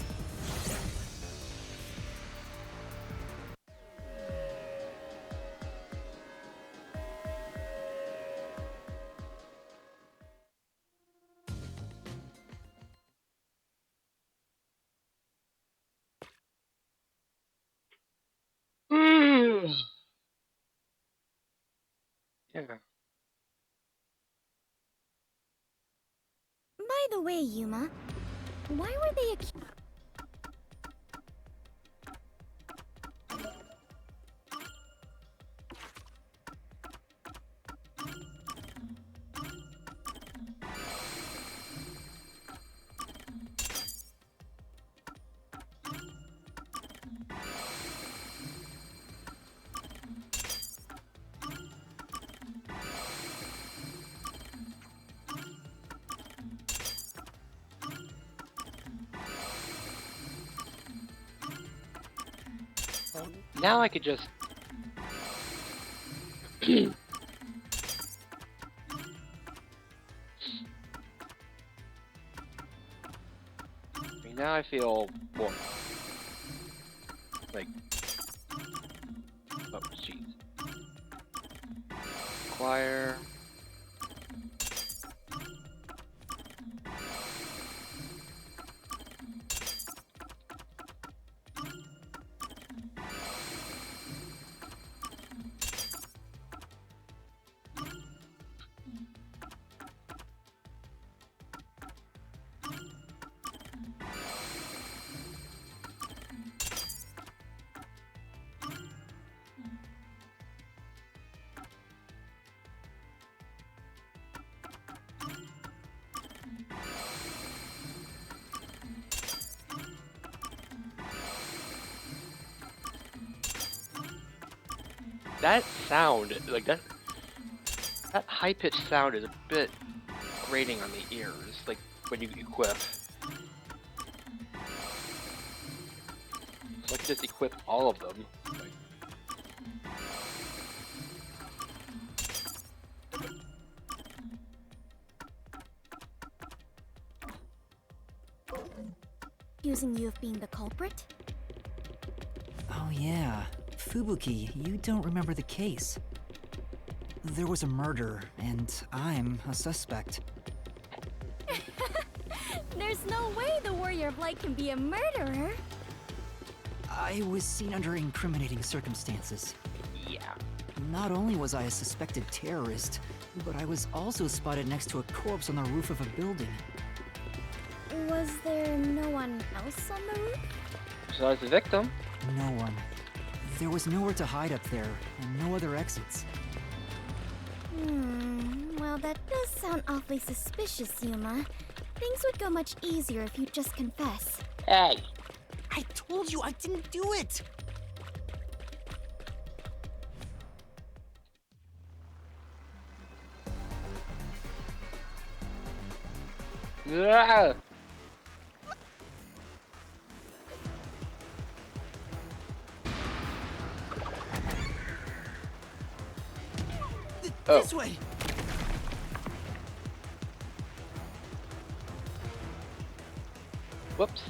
Yeah. By the way, Yuma, why were they accused? Now I could just... now I feel more... like... oh, jeez. Acquire... That sound, like that high-pitched sound is a bit grating on the ears, like when you equip. So I could just equip all of them. Accusing you of being the culprit? Oh yeah. Fubuki, you don't remember the case. There was a murder, and I'm a suspect. There's no way the Warrior of Light can be a murderer. I was seen under incriminating circumstances. Yeah. Not only was I a suspected terrorist, but I was also spotted next to a corpse on the roof of a building. Was there no one else on the roof? Besides the victim? No one. There was nowhere to hide up there, and no other exits. Well, that does sound awfully suspicious, Yuma. Things would go much easier if you'd just confess. Hey! I told you I didn't do it! Ah! Oh. This way! Whoops.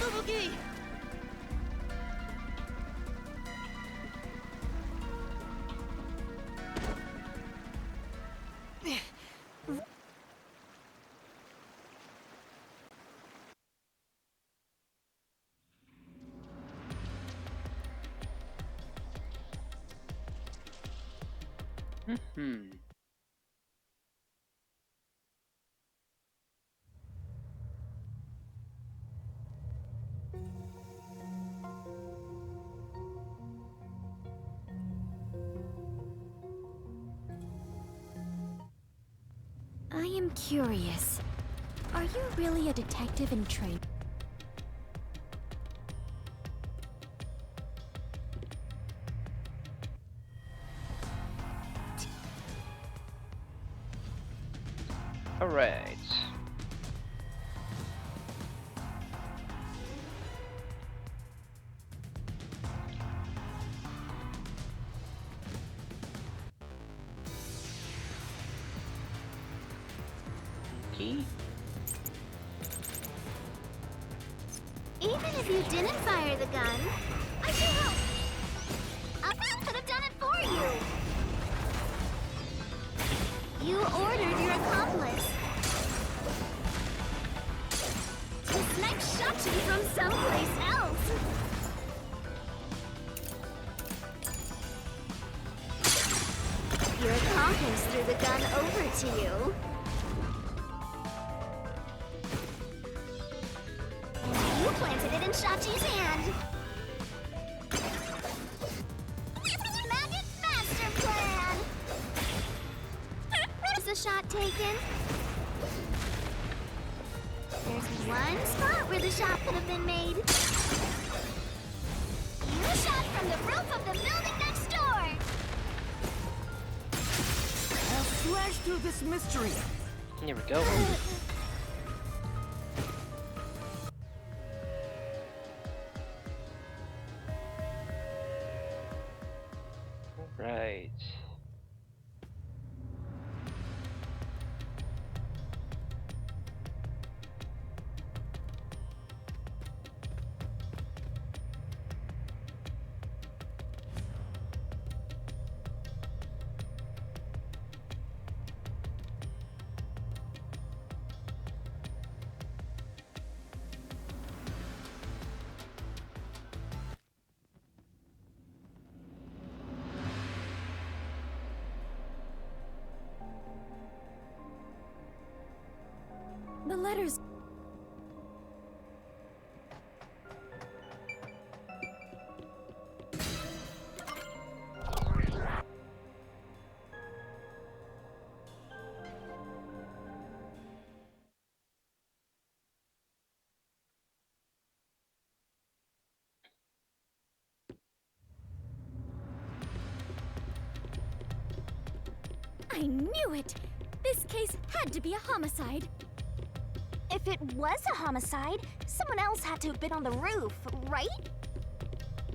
Fubuki! Hmm. I am curious. Are you really a detective in training? All right. Okay. Even if you didn't fire the gun, I can help. I could have done it for you. You ordered your accomplice. This knife shot you from someplace else. Your accomplice threw the gun over to you. You planted it in Shachi's hand. Maggot master plan! Is the shot taken? There's one spot where the shot could have been made. You shot from the roof of the building next door! I'll slash through this mystery! Here we go. Right. The letters. I knew it! This case had to be a homicide. If it was a homicide, someone else had to have been on the roof, right?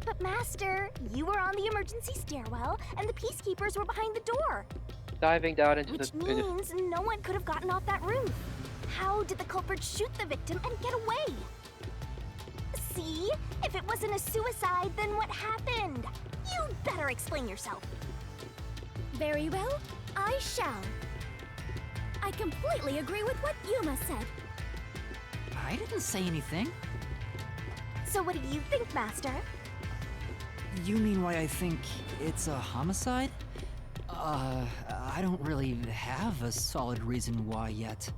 But Master, you were on the emergency stairwell, and the peacekeepers were behind the door. Diving down into Which the means no one could have gotten off that roof. How did the culprit shoot the victim and get away? See? If it wasn't a suicide, then what happened? You better explain yourself. Very well, I shall. I completely agree with what Yuma said. I didn't say anything. So what do you think, Master? You mean why I think it's a homicide? I don't really have a solid reason why yet.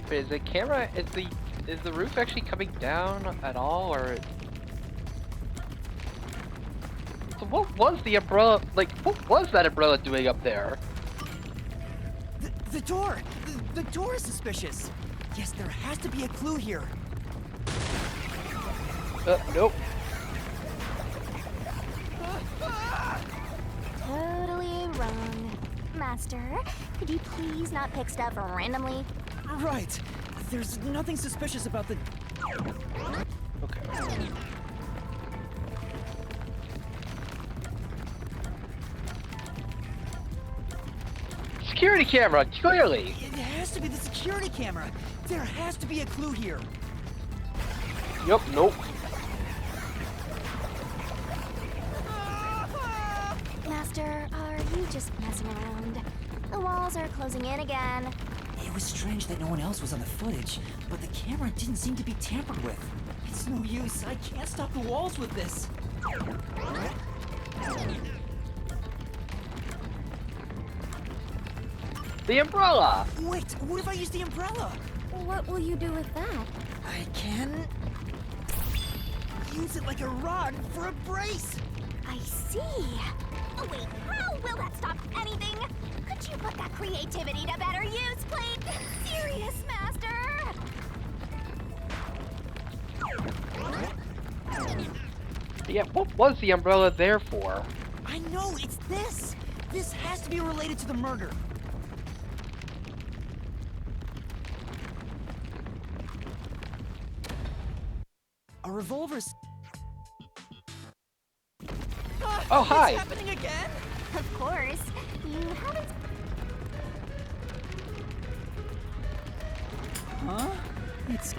Wait, is the camera, is the roof actually coming down at all, or? So what was the umbrella, like, what was that umbrella doing up there? The door! The door is suspicious! Yes, there has to be a clue here. Nope. Totally wrong. Master, could you please not pick stuff randomly? Right. There's nothing suspicious about the... Okay. Security camera, clearly! It has to be the security camera! There has to be a clue here! Yep, nope. Master, are you just messing around? The walls are closing in again. It was strange that no one else was on the footage, but the camera didn't seem to be tampered with. It's no use. I can't stop the walls with this. The umbrella! Wait, what if I use the umbrella? What will you do with that? I can... use it like a rod for a brace! I see. Oh, wait, how will that stop anything? Could you put that creativity to better use, please? Serious, Master! Yeah, what was the umbrella there for? I know, it's this! This has to be related to the murder. A revolver's... Oh, hi! It's happening again? Of course. You haven't... Huh? It's...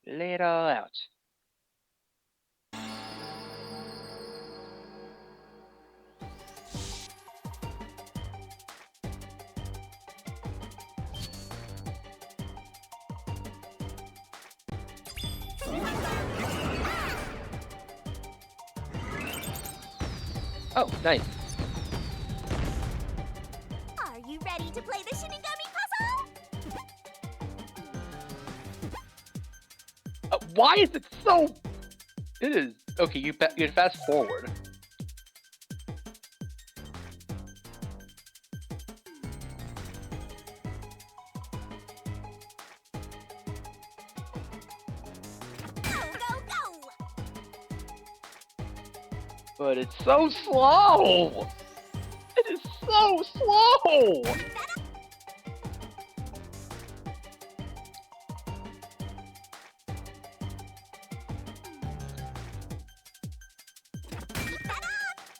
Lay it all out. Oh, nice. Are you ready to play the Shinigami puzzle? Why is it so... It is... Okay, you fast forward. But it's so slow! It is so slow!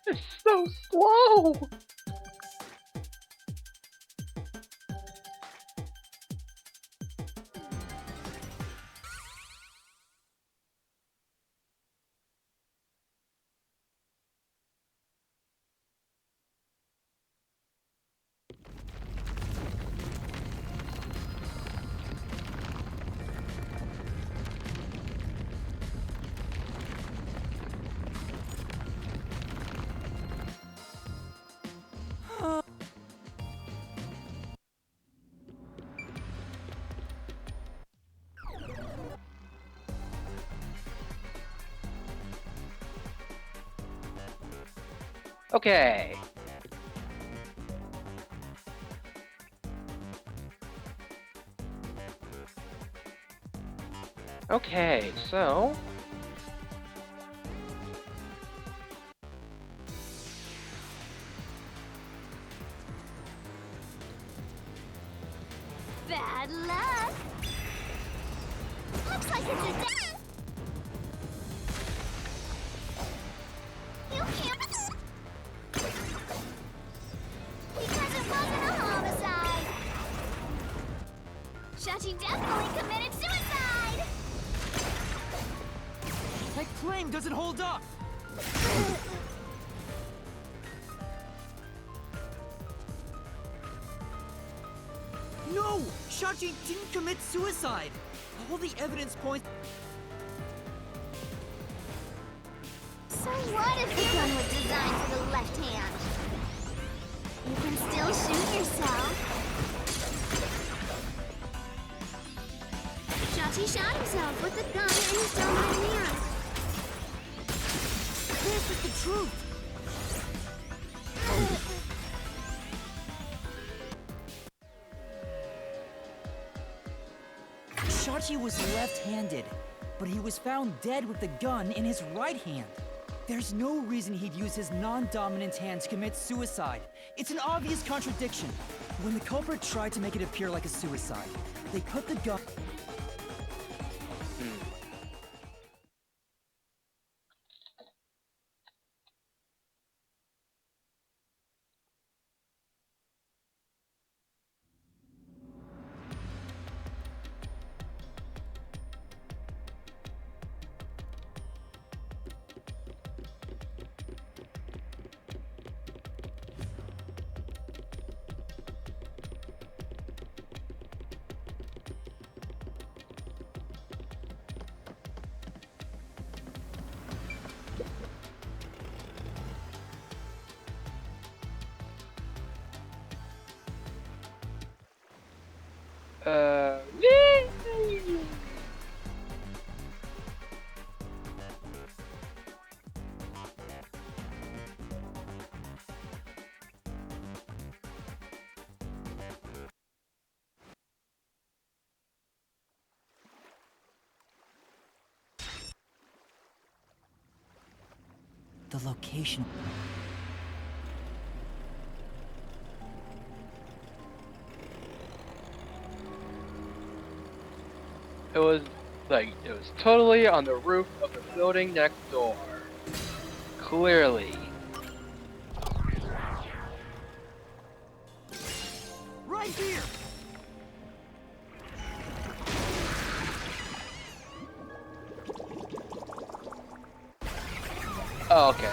It's so slow! Okay. Okay, so... Bad luck! Looks like it's a death! You can't... Because it wasn't a homicide! Shachi definitely committed suicide! That claim doesn't hold up! No! Shachi didn't commit suicide! All the evidence points... So what if the gun was designed for the left hand? You can still shoot yourself. He shot himself with a gun in his dominant mirror. This is the truth. Shachi was left-handed, but he was found dead with the gun in his right hand. There's no reason he'd use his non-dominant hand to commit suicide. It's an obvious contradiction. When the culprit tried to make it appear like a suicide, they put the gun... Whee! The location... It was totally on the roof of the building next door. Clearly. Right here! Oh, okay.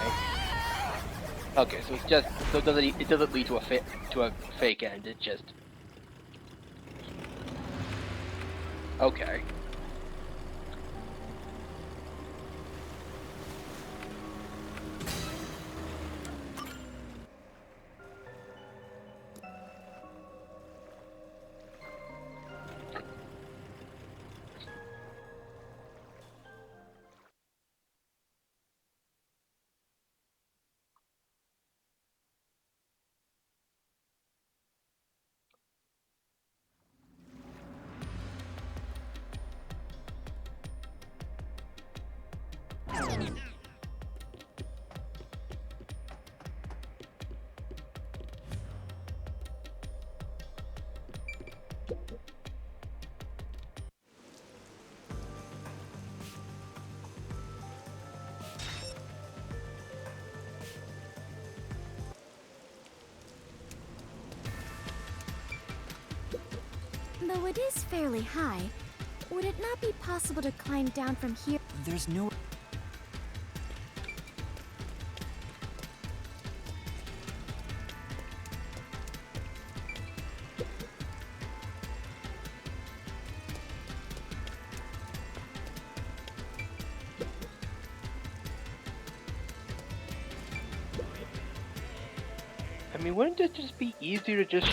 Okay, so it's just so it doesn't lead to a fake end. It just okay. Though it is fairly high, would it not be possible to climb down from here? There's no... I mean, wouldn't it just be easier to just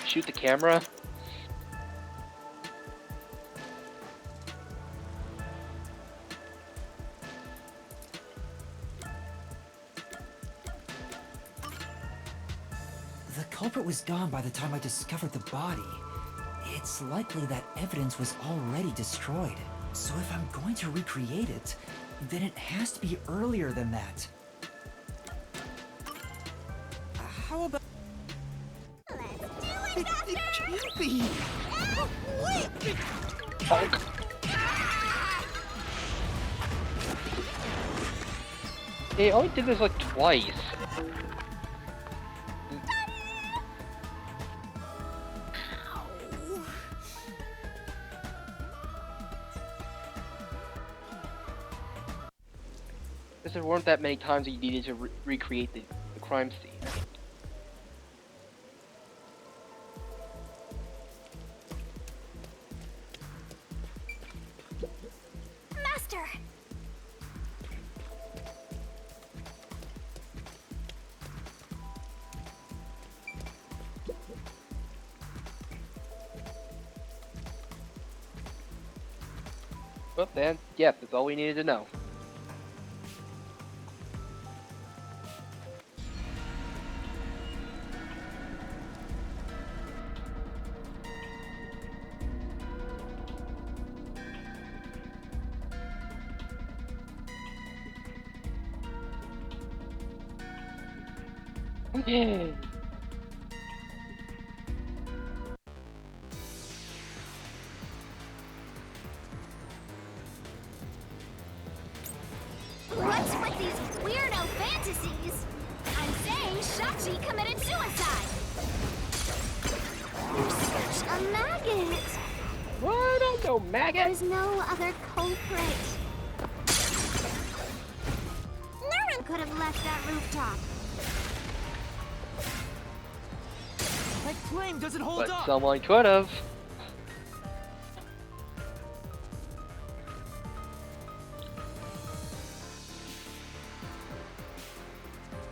shoot the camera? The culprit was gone by the time I discovered the body. It's likely that evidence was already destroyed. So if I'm going to recreate it, then it has to be earlier than that. How about... It can't be! They only did this like twice. There weren't that many times that you needed to recreate the crime scene. Master! Well then, yeah, that's all we needed to know. What's with these weirdo fantasies? I'm saying Shachi committed suicide. You're such a maggot. What? I'm no maggot. There's no other culprit. No one could have left that rooftop. That claim doesn't hold But up! someone could have.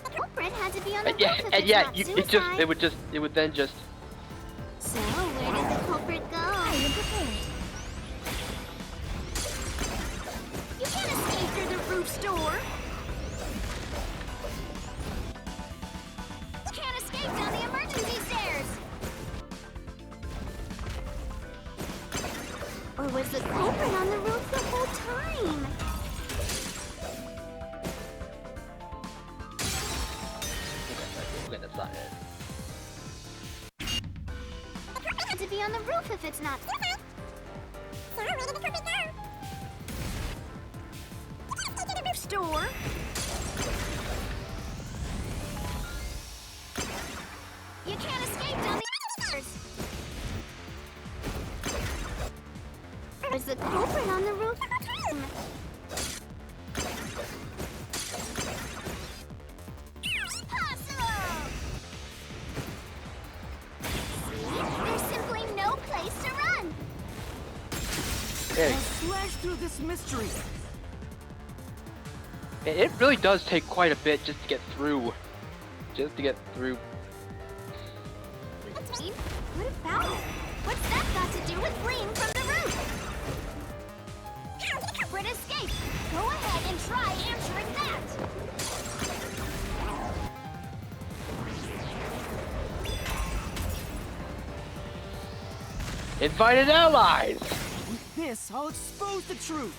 The culprit had to be on the And yeah, roof if and it's yeah, not it suicide. would then just. So, where did the culprit go? I am prepared. You can't escape through the roof's door. You can't escape down the emergency stairs. Or was the culprit on the roof the whole time? We're gonna decide it. It had to be on the roof if it's not. Store. You can't escape down the stairs. There's the culprit on the roof. Impossible! There's simply no place to run. Hey, Now slash through this mystery! it really does take quite a bit just to get through. Just to get through. What about it? What's that got to do with fleeing from the roof? Culprit escape. Go ahead and try answering that. Invited allies! With this, I'll expose the truth!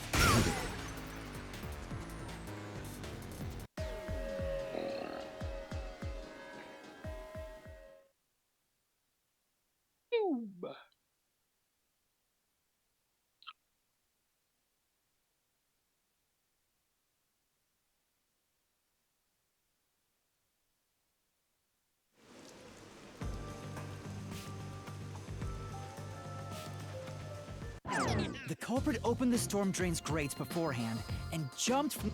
The culprit opened the storm drain's grates beforehand and jumped from...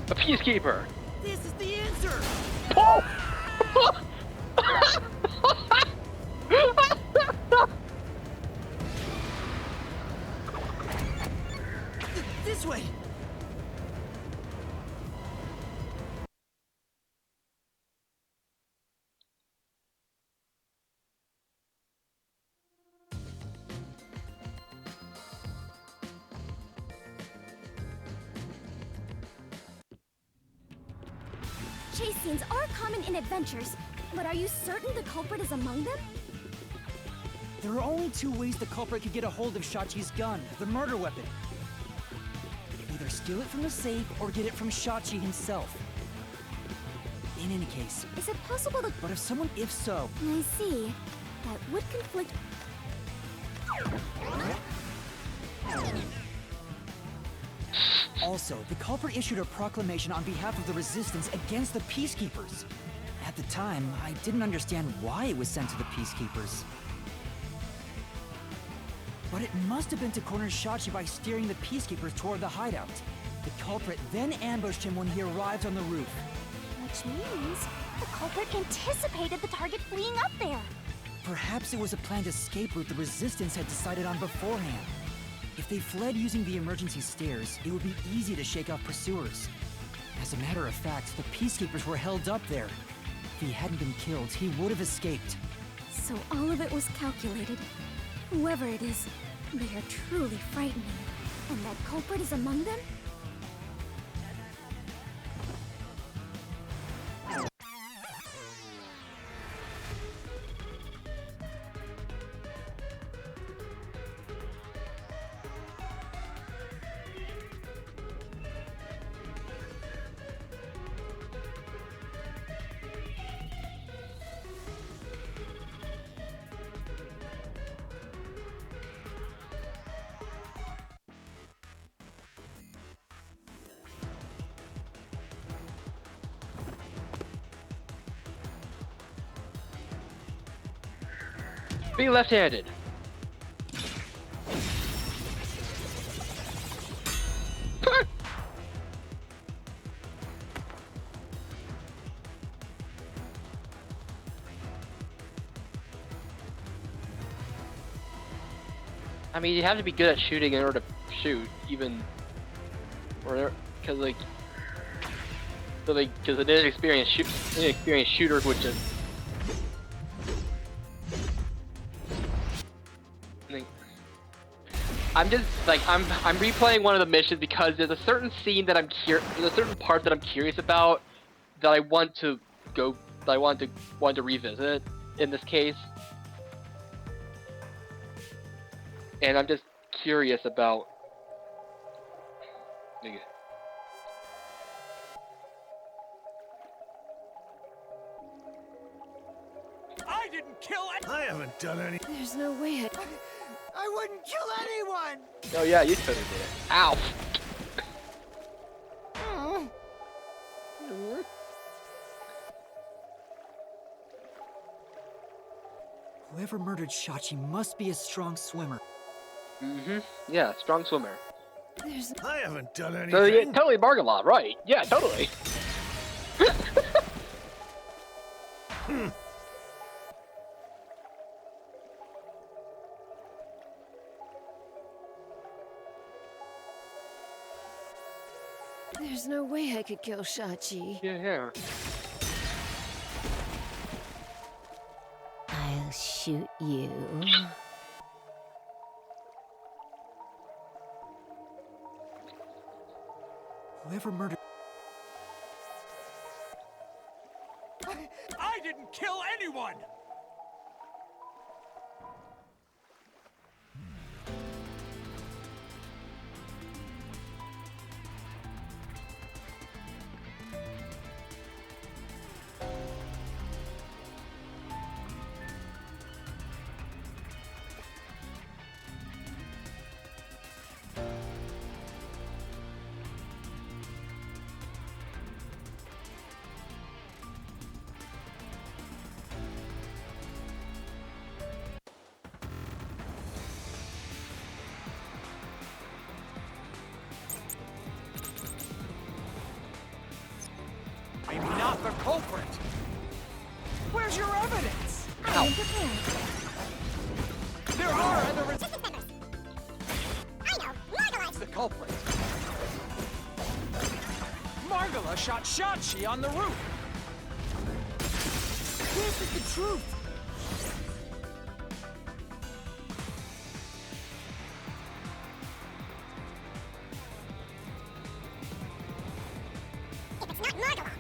A peacekeeper! This is the answer! Oh! This way! Chase scenes are common in adventures, but are you certain the culprit is among them? There are only two ways the culprit could get a hold of Shachi's gun, the murder weapon. Either steal it from the safe or get it from Shachi himself. In any case, Is it possible to... but if so, I see. That would conflict... also, the culprit issued a proclamation on behalf of the Resistance against the Peacekeepers. At the time, I didn't understand why it was sent to the Peacekeepers. But it must have been to corner Shachi by steering the Peacekeepers toward the hideout. The culprit then ambushed him when he arrived on the roof. Which means the culprit anticipated the target fleeing up there. Perhaps it was a planned escape route the Resistance had decided on beforehand. If they fled using the emergency stairs, it would be easy to shake off pursuers. As a matter of fact, the Peacekeepers were held up there. If he hadn't been killed, he would have escaped. So all of it was calculated. Whoever it is, they are truly frightening. And that culprit is among them? Be left-handed. I mean, you have to be good at shooting in order to shoot, even, or because because an inexperienced shooter would just. I'm just like I'm replaying one of the missions because there's a certain scene that there's a certain part that I'm curious about that I want to revisit in this case, and I'm just curious about. I didn't kill I haven't done any. There's no way I wouldn't kill anyone! Oh yeah, you totally did it. Ow! Whoever murdered Shachi must be a strong swimmer. Mm-hmm. Yeah, strong swimmer. I haven't done anything. So yeah, totally Margalot, right? Yeah, totally. There's no way I could kill Shachi. Yeah. I'll shoot you. Whoever murdered... I didn't kill anyone! Maybe not the culprit. Where's your evidence? I am prepared. There are other I know, Margalot! the culprit. Margala shot Shachi on the roof. This is the truth. If it's not Margalot,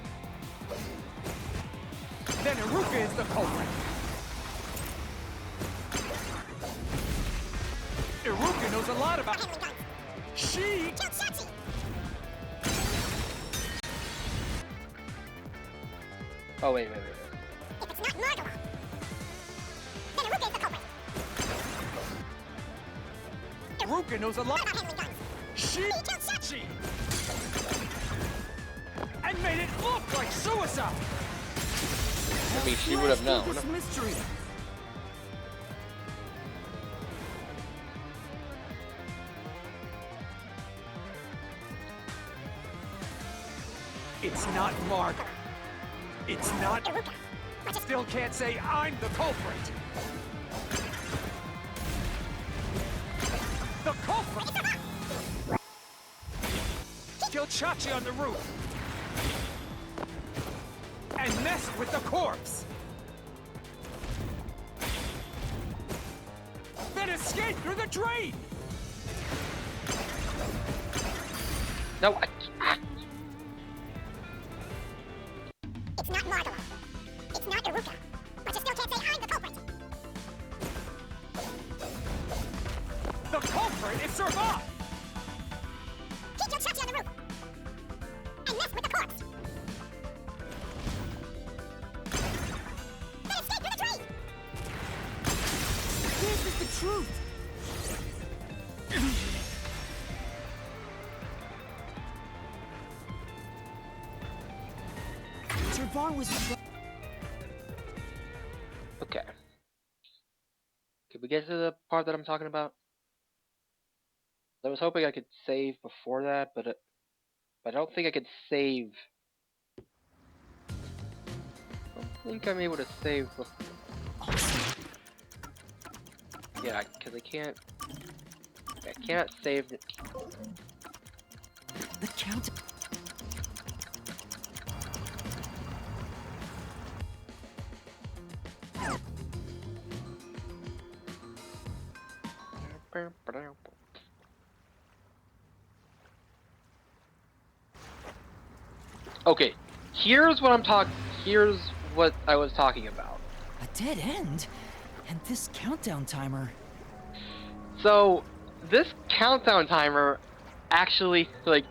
Then Iruka is the culprit. Iruka knows a lot about... Henry Guns, She... killed Shachi! Oh wait. If it's not Margalot, then Iruka is the culprit. Iruka knows a lot About Henry Guns, She... killed Shachi! And made it look like suicide. I mean, she would have known. This mystery. It's not Mark. It's not. Iruka, but just Still can't say I'm the culprit. The culprit! Kill Chachi on the roof! And messed with the corpse! Then escape through the drain! No, It's not Margala. It's not Iruka. But you still can't say I'm the culprit. The culprit is Servat! He killed Chachi on the roof. And messed with the corpse. Then escape through the drain! This is the truth! Servat was... okay. Can we get to the part that I'm talking about? I was hoping I could save before that, but I don't think I could save. I don't think I'm able to save before. Yeah, because I can't save it. The count... Okay, here's what I was talking about. A dead end? And this countdown timer... So, this countdown timer actually, like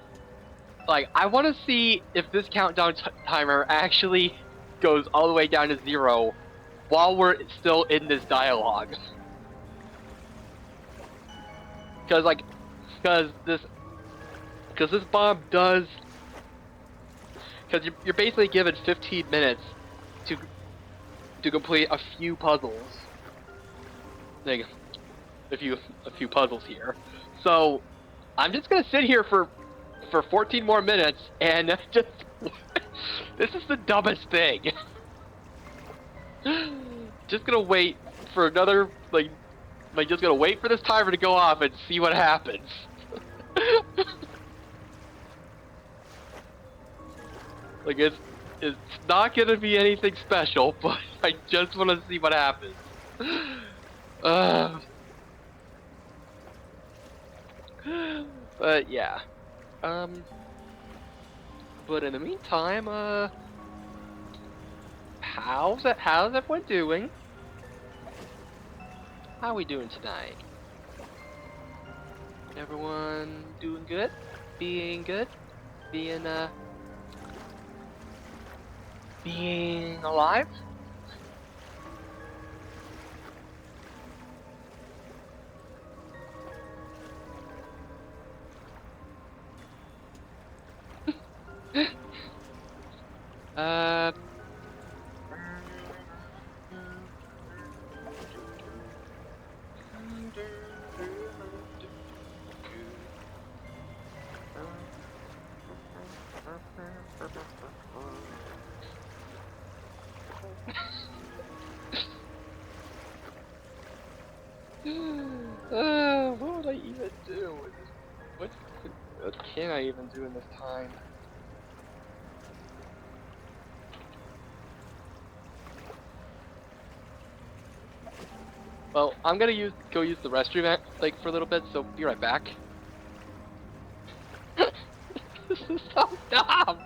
I want to see if this countdown timer actually goes all the way down to 0 while we're still in this dialogue. Because this bomb does... Because you're basically given 15 minutes to complete a few puzzles. Like, a few puzzles here. So, I'm just gonna sit here for 14 more minutes and just... This is the dumbest thing. Just gonna wait for another, just gonna wait for this timer to go off and see what happens. Like, it's not gonna be anything special, but I just want to see what happens. But yeah. But in the meantime, how's everyone doing? How are we doing tonight? Everyone doing good? Being good? Being alive? What would I even do? What can I even do in this time? Well, I'm gonna go use the restroom for a little bit, so be right back. This is so dumb.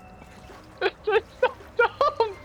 This is so dumb.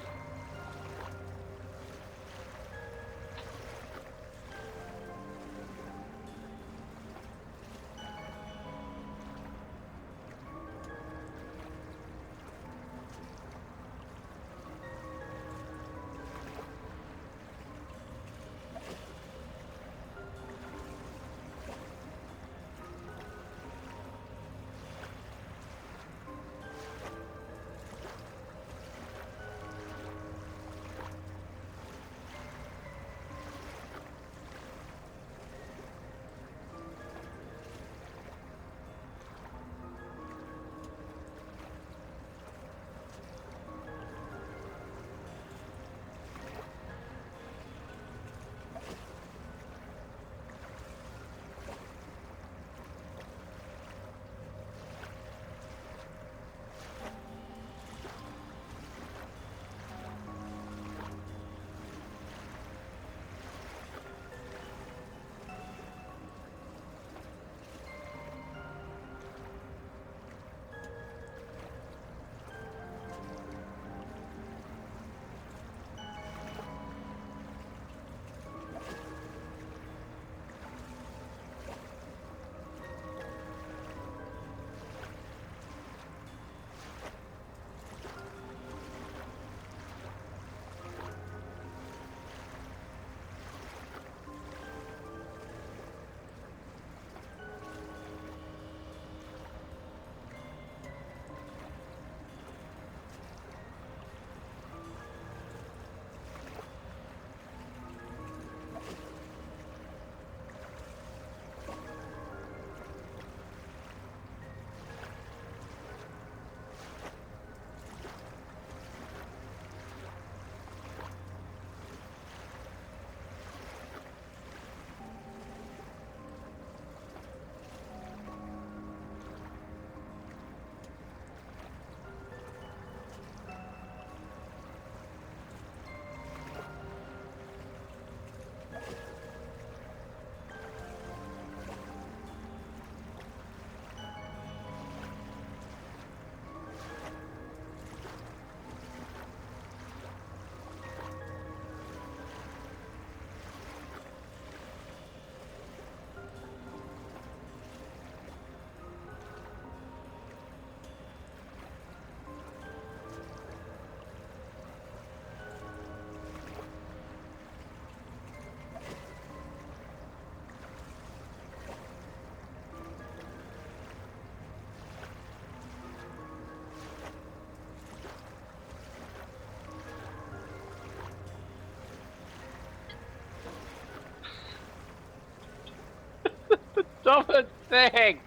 Someone sing!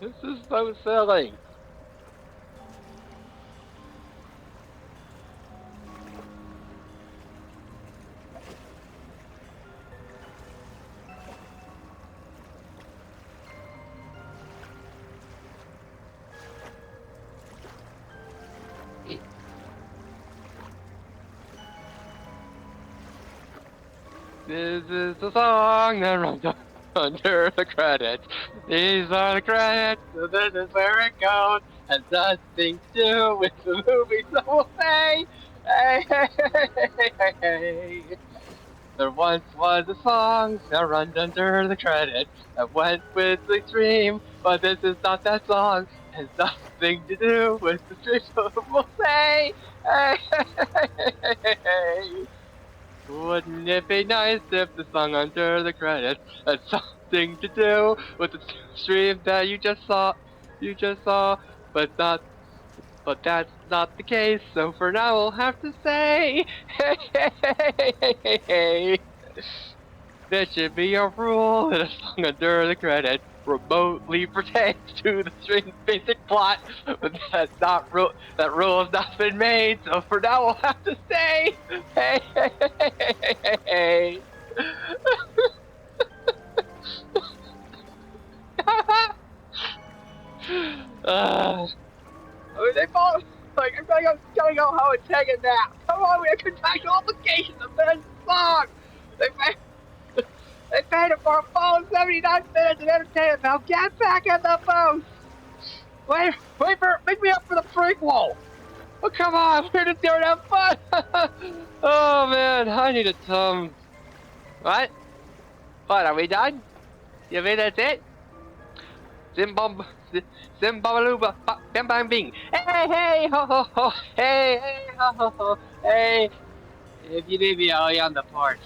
This is so silly. This is the song that runs under the credits. These are the credits, so this is where it goes. Has nothing to do with the movie, so we'll say, hey, hey, hey, hey, hey. There once was a song that runs under the credits that went with the stream, but this is not that song. Has nothing to do with the stream, so we'll say, hey, hey, hey, hey, hey, hey. Wouldn't it be nice if the song under the credits had something to do with the stream that you just saw, but that's not the case. So for now, we'll have to say, hey, hey, hey, hey, hey, hey. There should be a rule that a song under the credits remotely pertains to the stream's basic plot, but that rule has not been made. So for now, we'll have to say, hey, hey, hey, hey, hey, hey. I mean, they both, like, I'm gonna go home and take a nap. Come on, we have contractual obligations to finish the song. They paid it for a full 79 minutes of entertainment. Now get back in the booth. Make me up for the prequel. Oh, come on, we're just here to have fun. Oh, man, I need a Tums. What? What, are we done? You mean that's it? Zimbabaluba, bam bam bing. Hey, hey, ho, ho, ho. Hey, hey, ho, ho, ho. Hey. If you leave me, I'll be on the porch.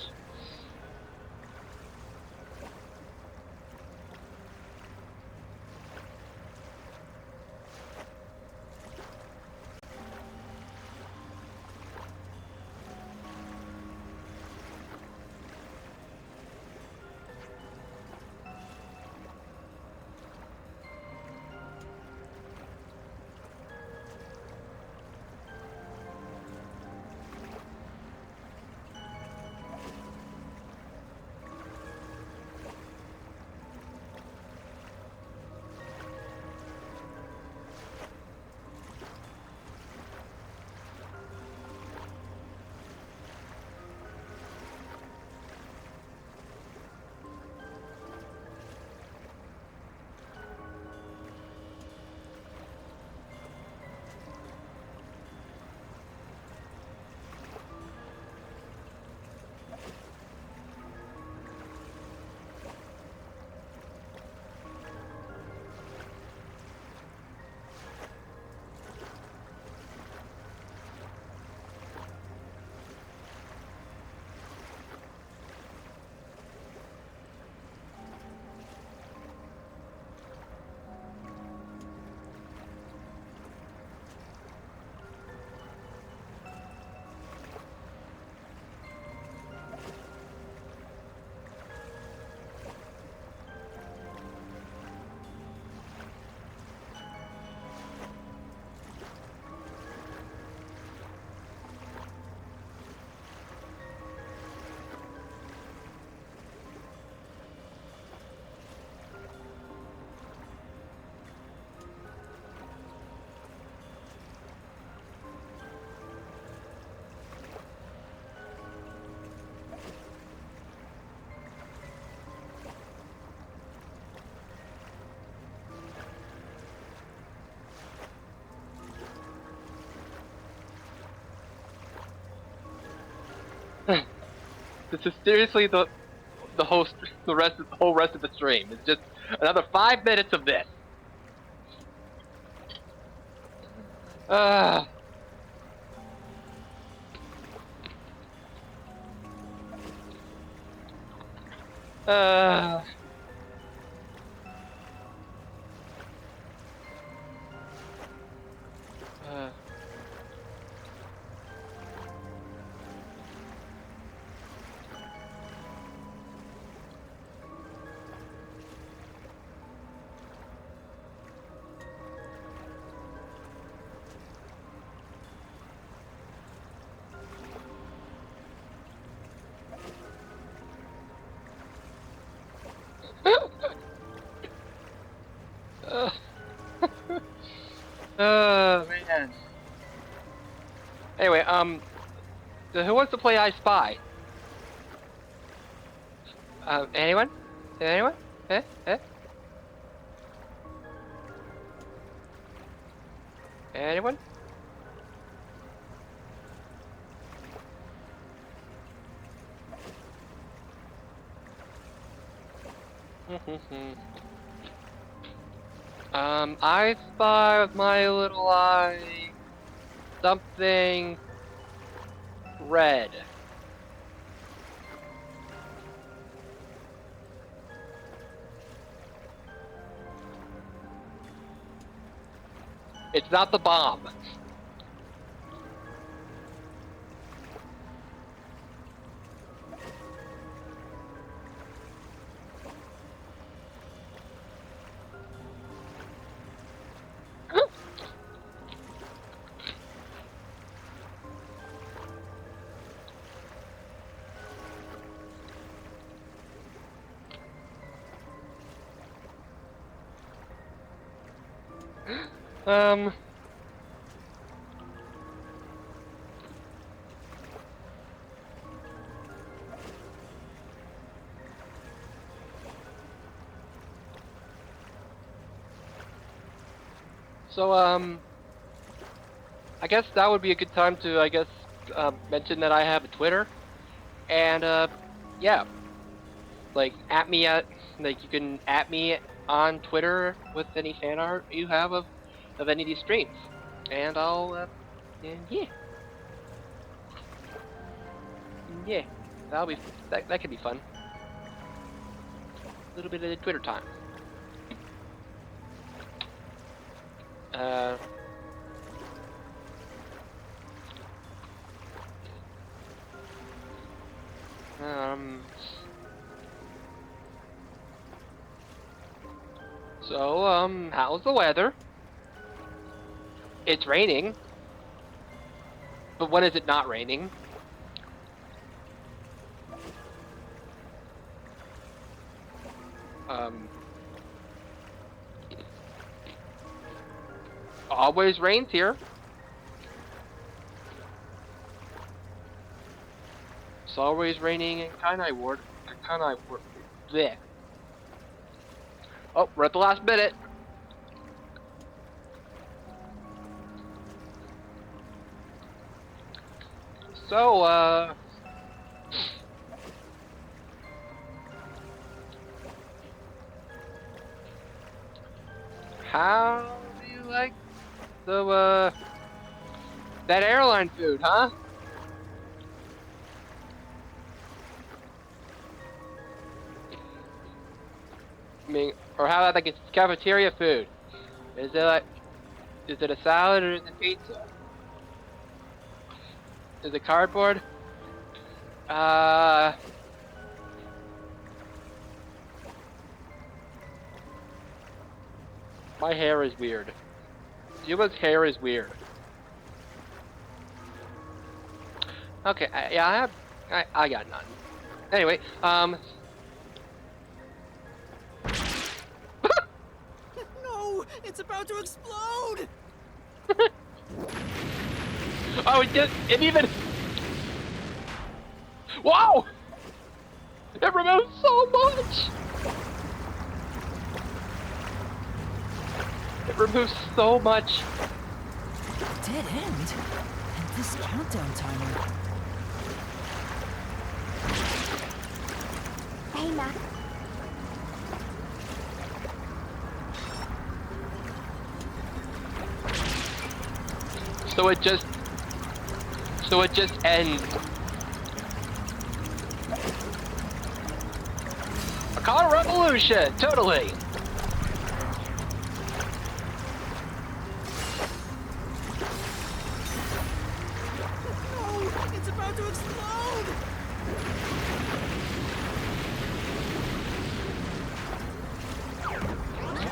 This is seriously the whole rest of the stream. It's just another 5 minutes of this. Uh, Oh man. Anyway, who wants to play I Spy? Anyone? Anyone? Eh? Anyone? I spy with my little eye something red. It's not the bomb. So, I guess that would be a good time to, mention that I have a Twitter. And, yeah. Like, you can at me on Twitter with any fan art you have of any of these streams. And I'll, yeah. Yeah, that could be fun. A little bit of Twitter time. So, how's the weather? It's raining. But when is it not raining? Always rains here. It's always raining in Kainai Ward. Bleh. Oh, we're at the last minute. So, how do you like that airline food, huh? I mean, or how about like it's cafeteria food? Is it a salad or is it pizza? Is it cardboard? My hair is weird. Yuba's hair is weird. Okay, I got none. Anyway, No, it's about to explode. Oh, it even. Wow! It removes so much. It removes so much. Dead end? And this countdown timer. Hey, Mac. So it just ends. A car revolution, totally. No, it's about to explode.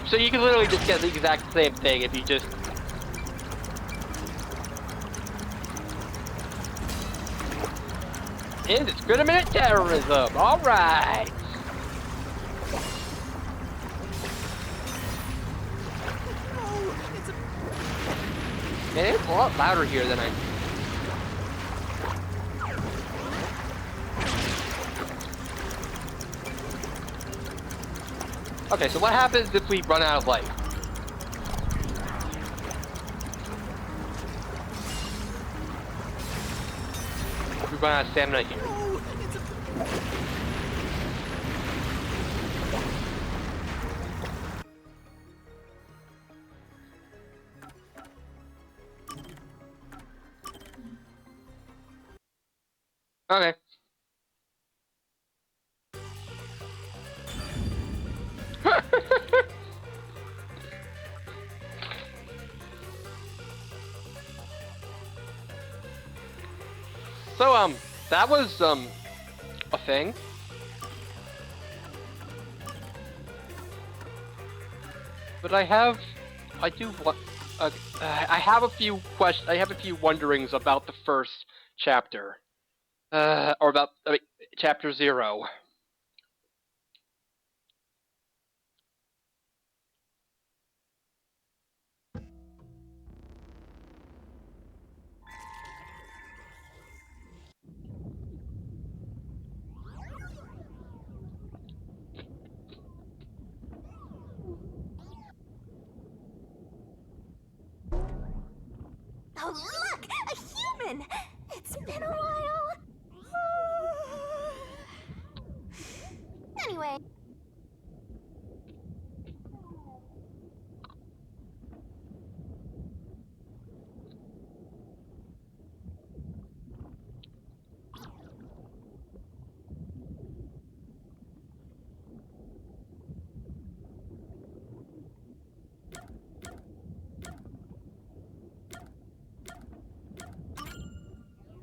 So you can literally just get the exact same thing if you just. Indiscriminate terrorism. All right. No, it's a... And it's a lot louder here than I... Okay, so what happens if we run out of life? We run out of stamina here. Okay. So, that was, a thing. But I have a few wonderings about the first chapter. Or about, chapter 0. Oh, look! A human! It's been a while. Anyway.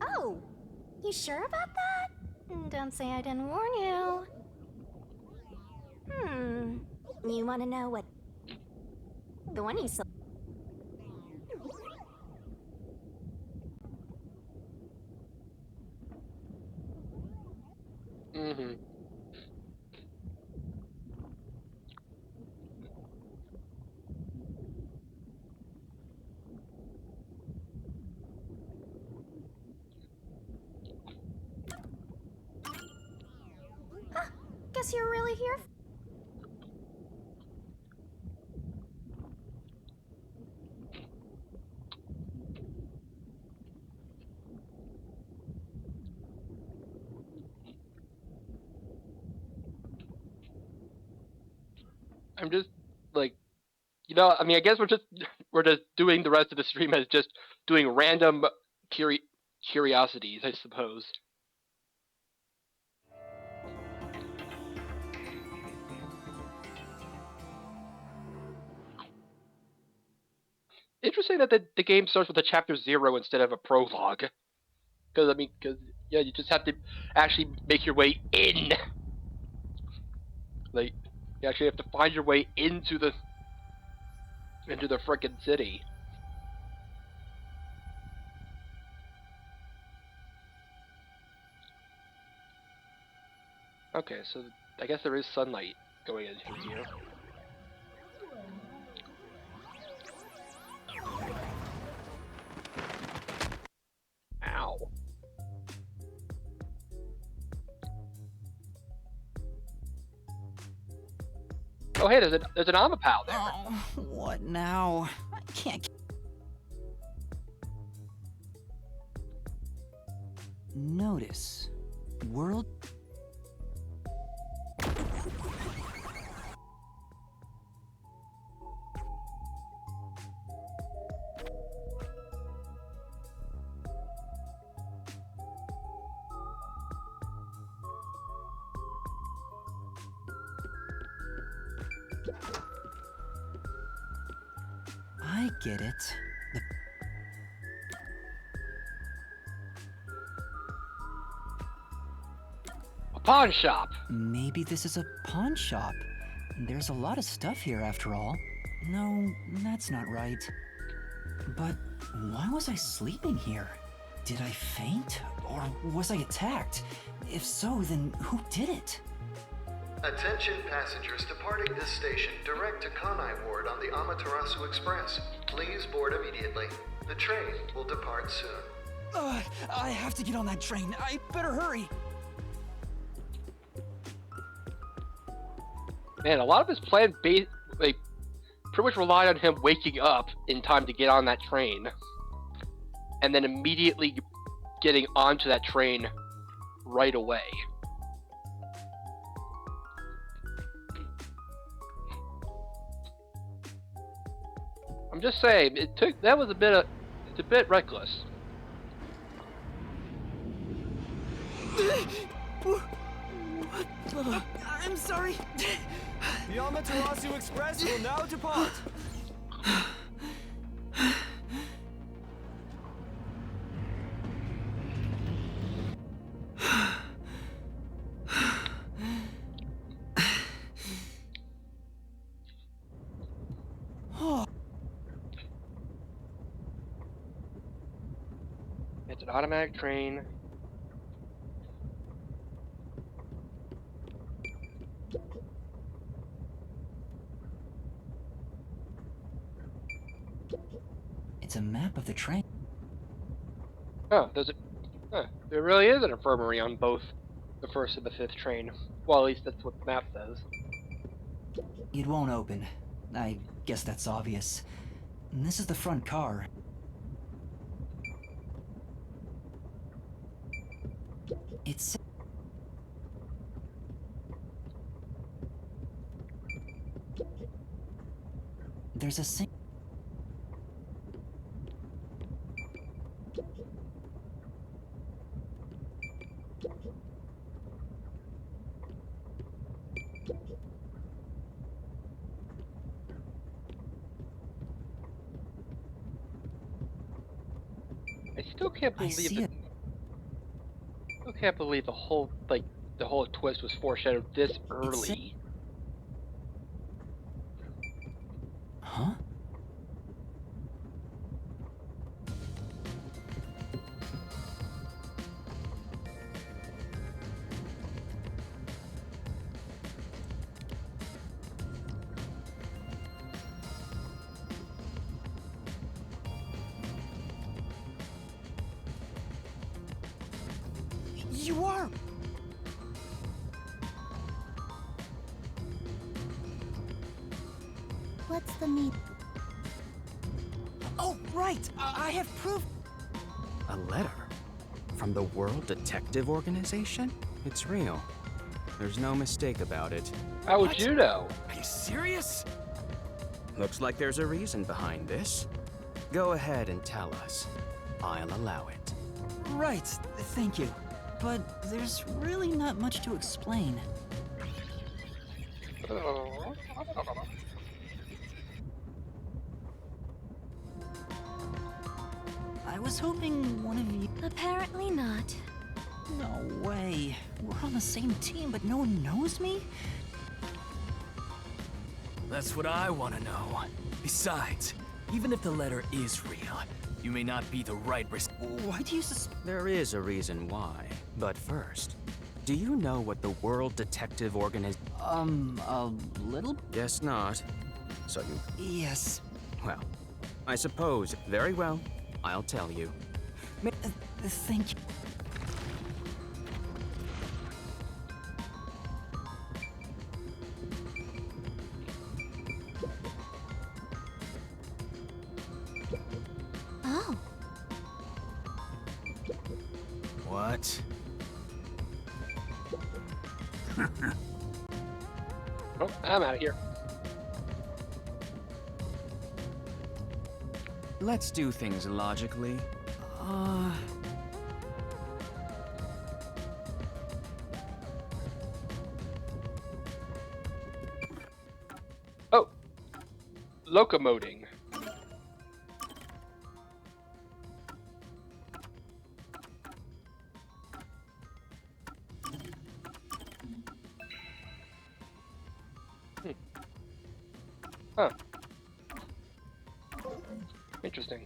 Oh, you sure about that? Don't say I didn't warn you. You want to know what the one you saw? Huh, guess you're really here. I'm just like, I mean, I guess we're just doing the rest of the stream as just doing random curiosities, I suppose. Interesting that the game starts with a chapter 0 instead of a prologue. Because yeah, you just have to actually make your way in. Like, you actually have to find your way into the frickin' city. Okay, so I guess there is sunlight going in through here. Ow. Oh hey, there's an Amapal there. Oh, what now? I can't. Notice. World. I get it. A pawn shop. Maybe this is a pawn shop. There's a lot of stuff here after all. No, that's not right. But why was I sleeping here? Did I faint? Or was I attacked? If so, then who did it? Attention passengers departing this station direct to Kanai Ward on the Amaterasu Express. Please board immediately. The train will depart soon. I have to get on that train. I better hurry. Man, a lot of his plan pretty much relied on him waking up in time to get on that train. And then immediately getting onto that train right away. I'm just saying, it's a bit reckless. I'm sorry. The Amaterasu Express will now depart. It's an automatic train. It's a map of the train. Oh, does it? Huh, there really is an infirmary on both the first and the fifth train. Well, at least that's what the map says. It won't open. I guess that's obvious. And this is the front car. It's... There's a sing... I still can't I believe see it. I still can't believe the whole twist was foreshadowed this early. Huh? You are! What's the need? Oh, right! I have proof! A letter? From the World Detective Organization? It's real. There's no mistake about it. How would you know? Are you serious? Looks like there's a reason behind this. Go ahead and tell us. I'll allow it. Right, thank you. But there's really not much to explain. I was hoping one of you... Apparently not. No way. We're on the same team, but no one knows me? That's what I want to know. Besides, even if the letter is real, you may not be the right Why do you There is a reason why. But first, do you know what the World Detective Organization... a little? Guess not. So you... Yes. Well, I suppose. Very well. I'll tell you. Thank you. Oh. What? Oh, I'm out of here. Let's do things logically. Oh, locomoting. Huh. Interesting.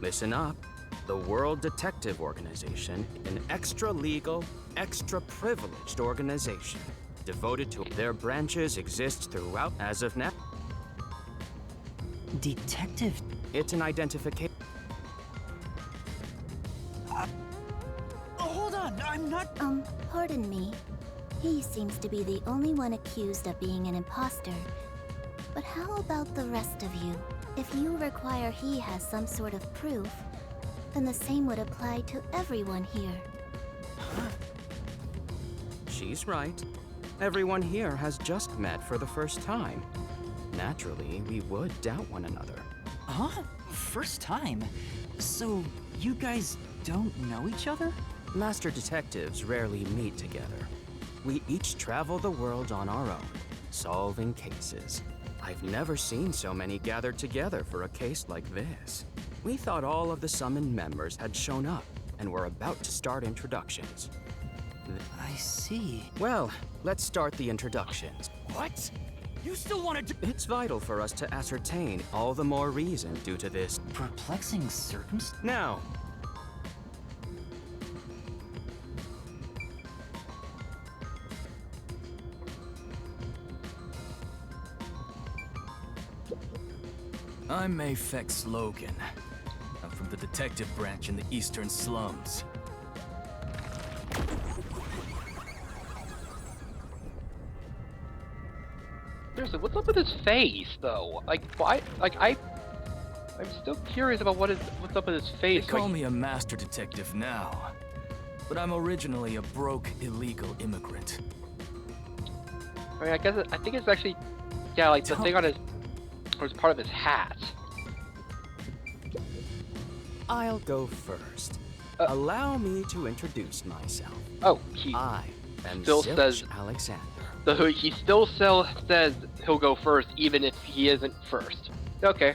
Listen up. The World Detective Organization, an extra-legal, extra-privileged organization devoted to their branches exist throughout as of now. Detective? It's an identification. Hold on, I'm not... Pardon me. He seems to be the only one accused of being an imposter. But how about the rest of you? If you require he has some sort of proof, then the same would apply to everyone here. She's right. Everyone here has just met for the first time. Naturally, we would doubt one another. Huh? First time? So, you guys don't know each other? Master detectives rarely meet together. We each travel the world on our own, solving cases. I've never seen so many gathered together for a case like this. We thought all of the summoned members had shown up and were about to start introductions. I see. Well, let's start the introductions. What? You still want to do— It's vital for us to ascertain all the more reason due to this perplexing circumstance? Now, I'm Mayfex Logan. I'm from the detective branch in the eastern slums. Seriously, what's up with his face, though? Like, why? Like, I'm still curious about what's up with his face. They call me a master detective now, but I'm originally a broke, illegal immigrant. I mean, I think it's actually, yeah, like the thing on his, was part of his hat. I'll go first. Allow me to introduce myself. Oh, he I am still Zilch says Alexander. So he still says he'll go first, even if he isn't first. Okay.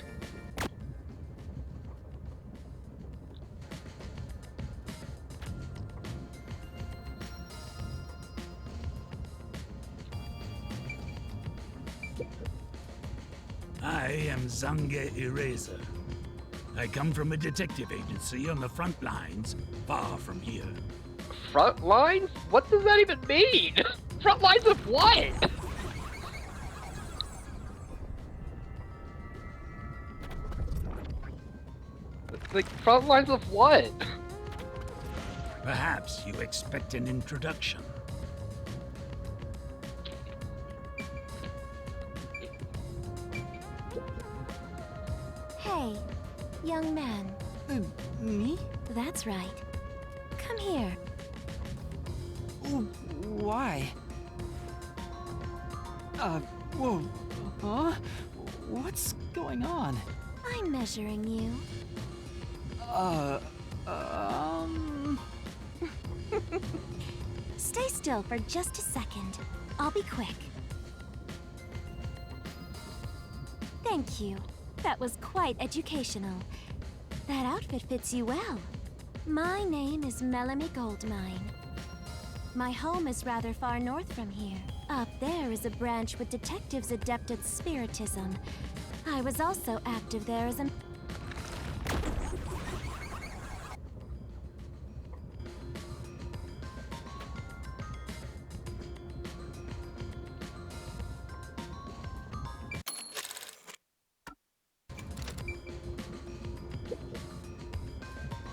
I am Zange Eraser. I come from a detective agency on the front lines, far from here. Front lines? What does that even mean? Front lines of what? Like, front lines of what? Perhaps you expect an introduction. Hey, young man. Me? That's right. Come here. Why? Whoa. Huh? What's going on? I'm measuring you. Stay still for just a second. I'll be quick. Thank you. That was quite educational. That outfit fits you well. My name is Melanie Goldmine. My home is rather far north from here. Up there is a branch with detectives adept at spiritism. I was also active there as a...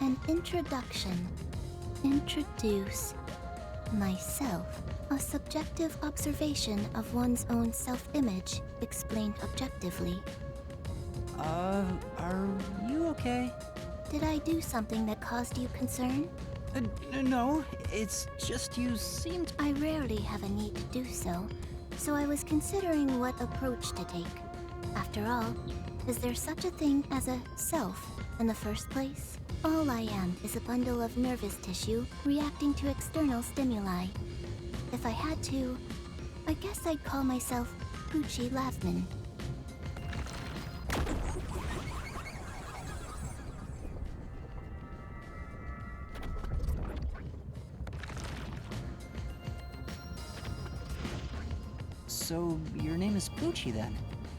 An introduction. Introduce myself. A subjective observation of one's own self-image, explained objectively. Are you okay? Did I do something that caused you concern? No, it's just you seemed... I rarely have a need to do so I was considering what approach to take. After all, is there such a thing as a self in the first place? All I am is a bundle of nervous tissue reacting to external stimuli. If I had to, I guess I'd call myself Poochie Lavman. So, your name is Poochie then?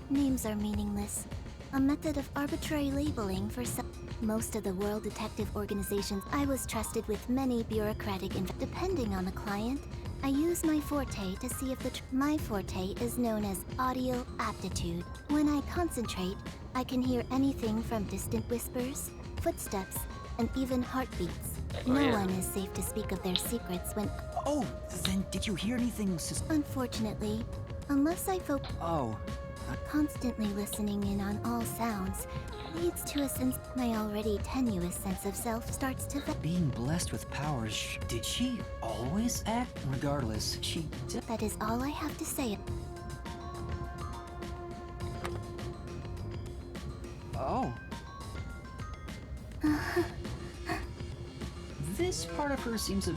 Names are meaningless. A method of arbitrary labeling for Most of the World Detective Organizations, I was trusted with many bureaucratic depending on the client, I use my forte to see if my forte is known as audio aptitude. When I concentrate, I can hear anything from distant whispers, footsteps, and even heartbeats. No one is safe to speak of their secrets when... Oh, then did you hear anything Unfortunately, unless I focus... Oh. Constantly listening in on all sounds leads to a sense... My already tenuous sense of self starts to... Being blessed with powers, did she always act? Regardless, she did... That is all I have to say. Oh. This part of her seems a...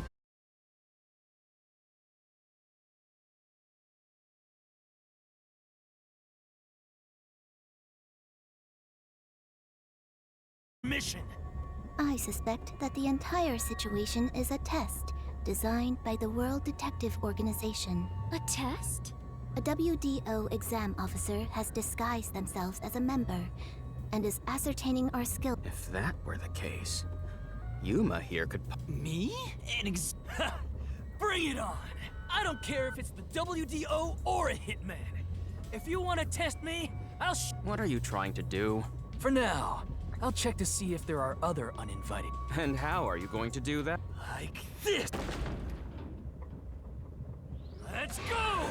Mission. I suspect that the entire situation is a test designed by the World Detective Organization. A test? A WDO exam officer has disguised themselves as a member and is ascertaining our skill. If that were the case, Yuma here could... Me? Bring it on! I don't care if it's the WDO or a hitman. If you want to test me, I'll What are you trying to do? For now, I'll check to see if there are other uninvited. And how are you going to do that? Like this! Let's go!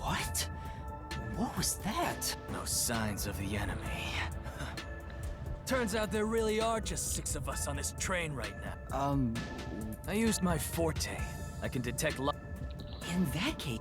What? What was that? No signs of the enemy. Turns out there really are just 6 of us on this train right now. I used my forte. I can detect In that case...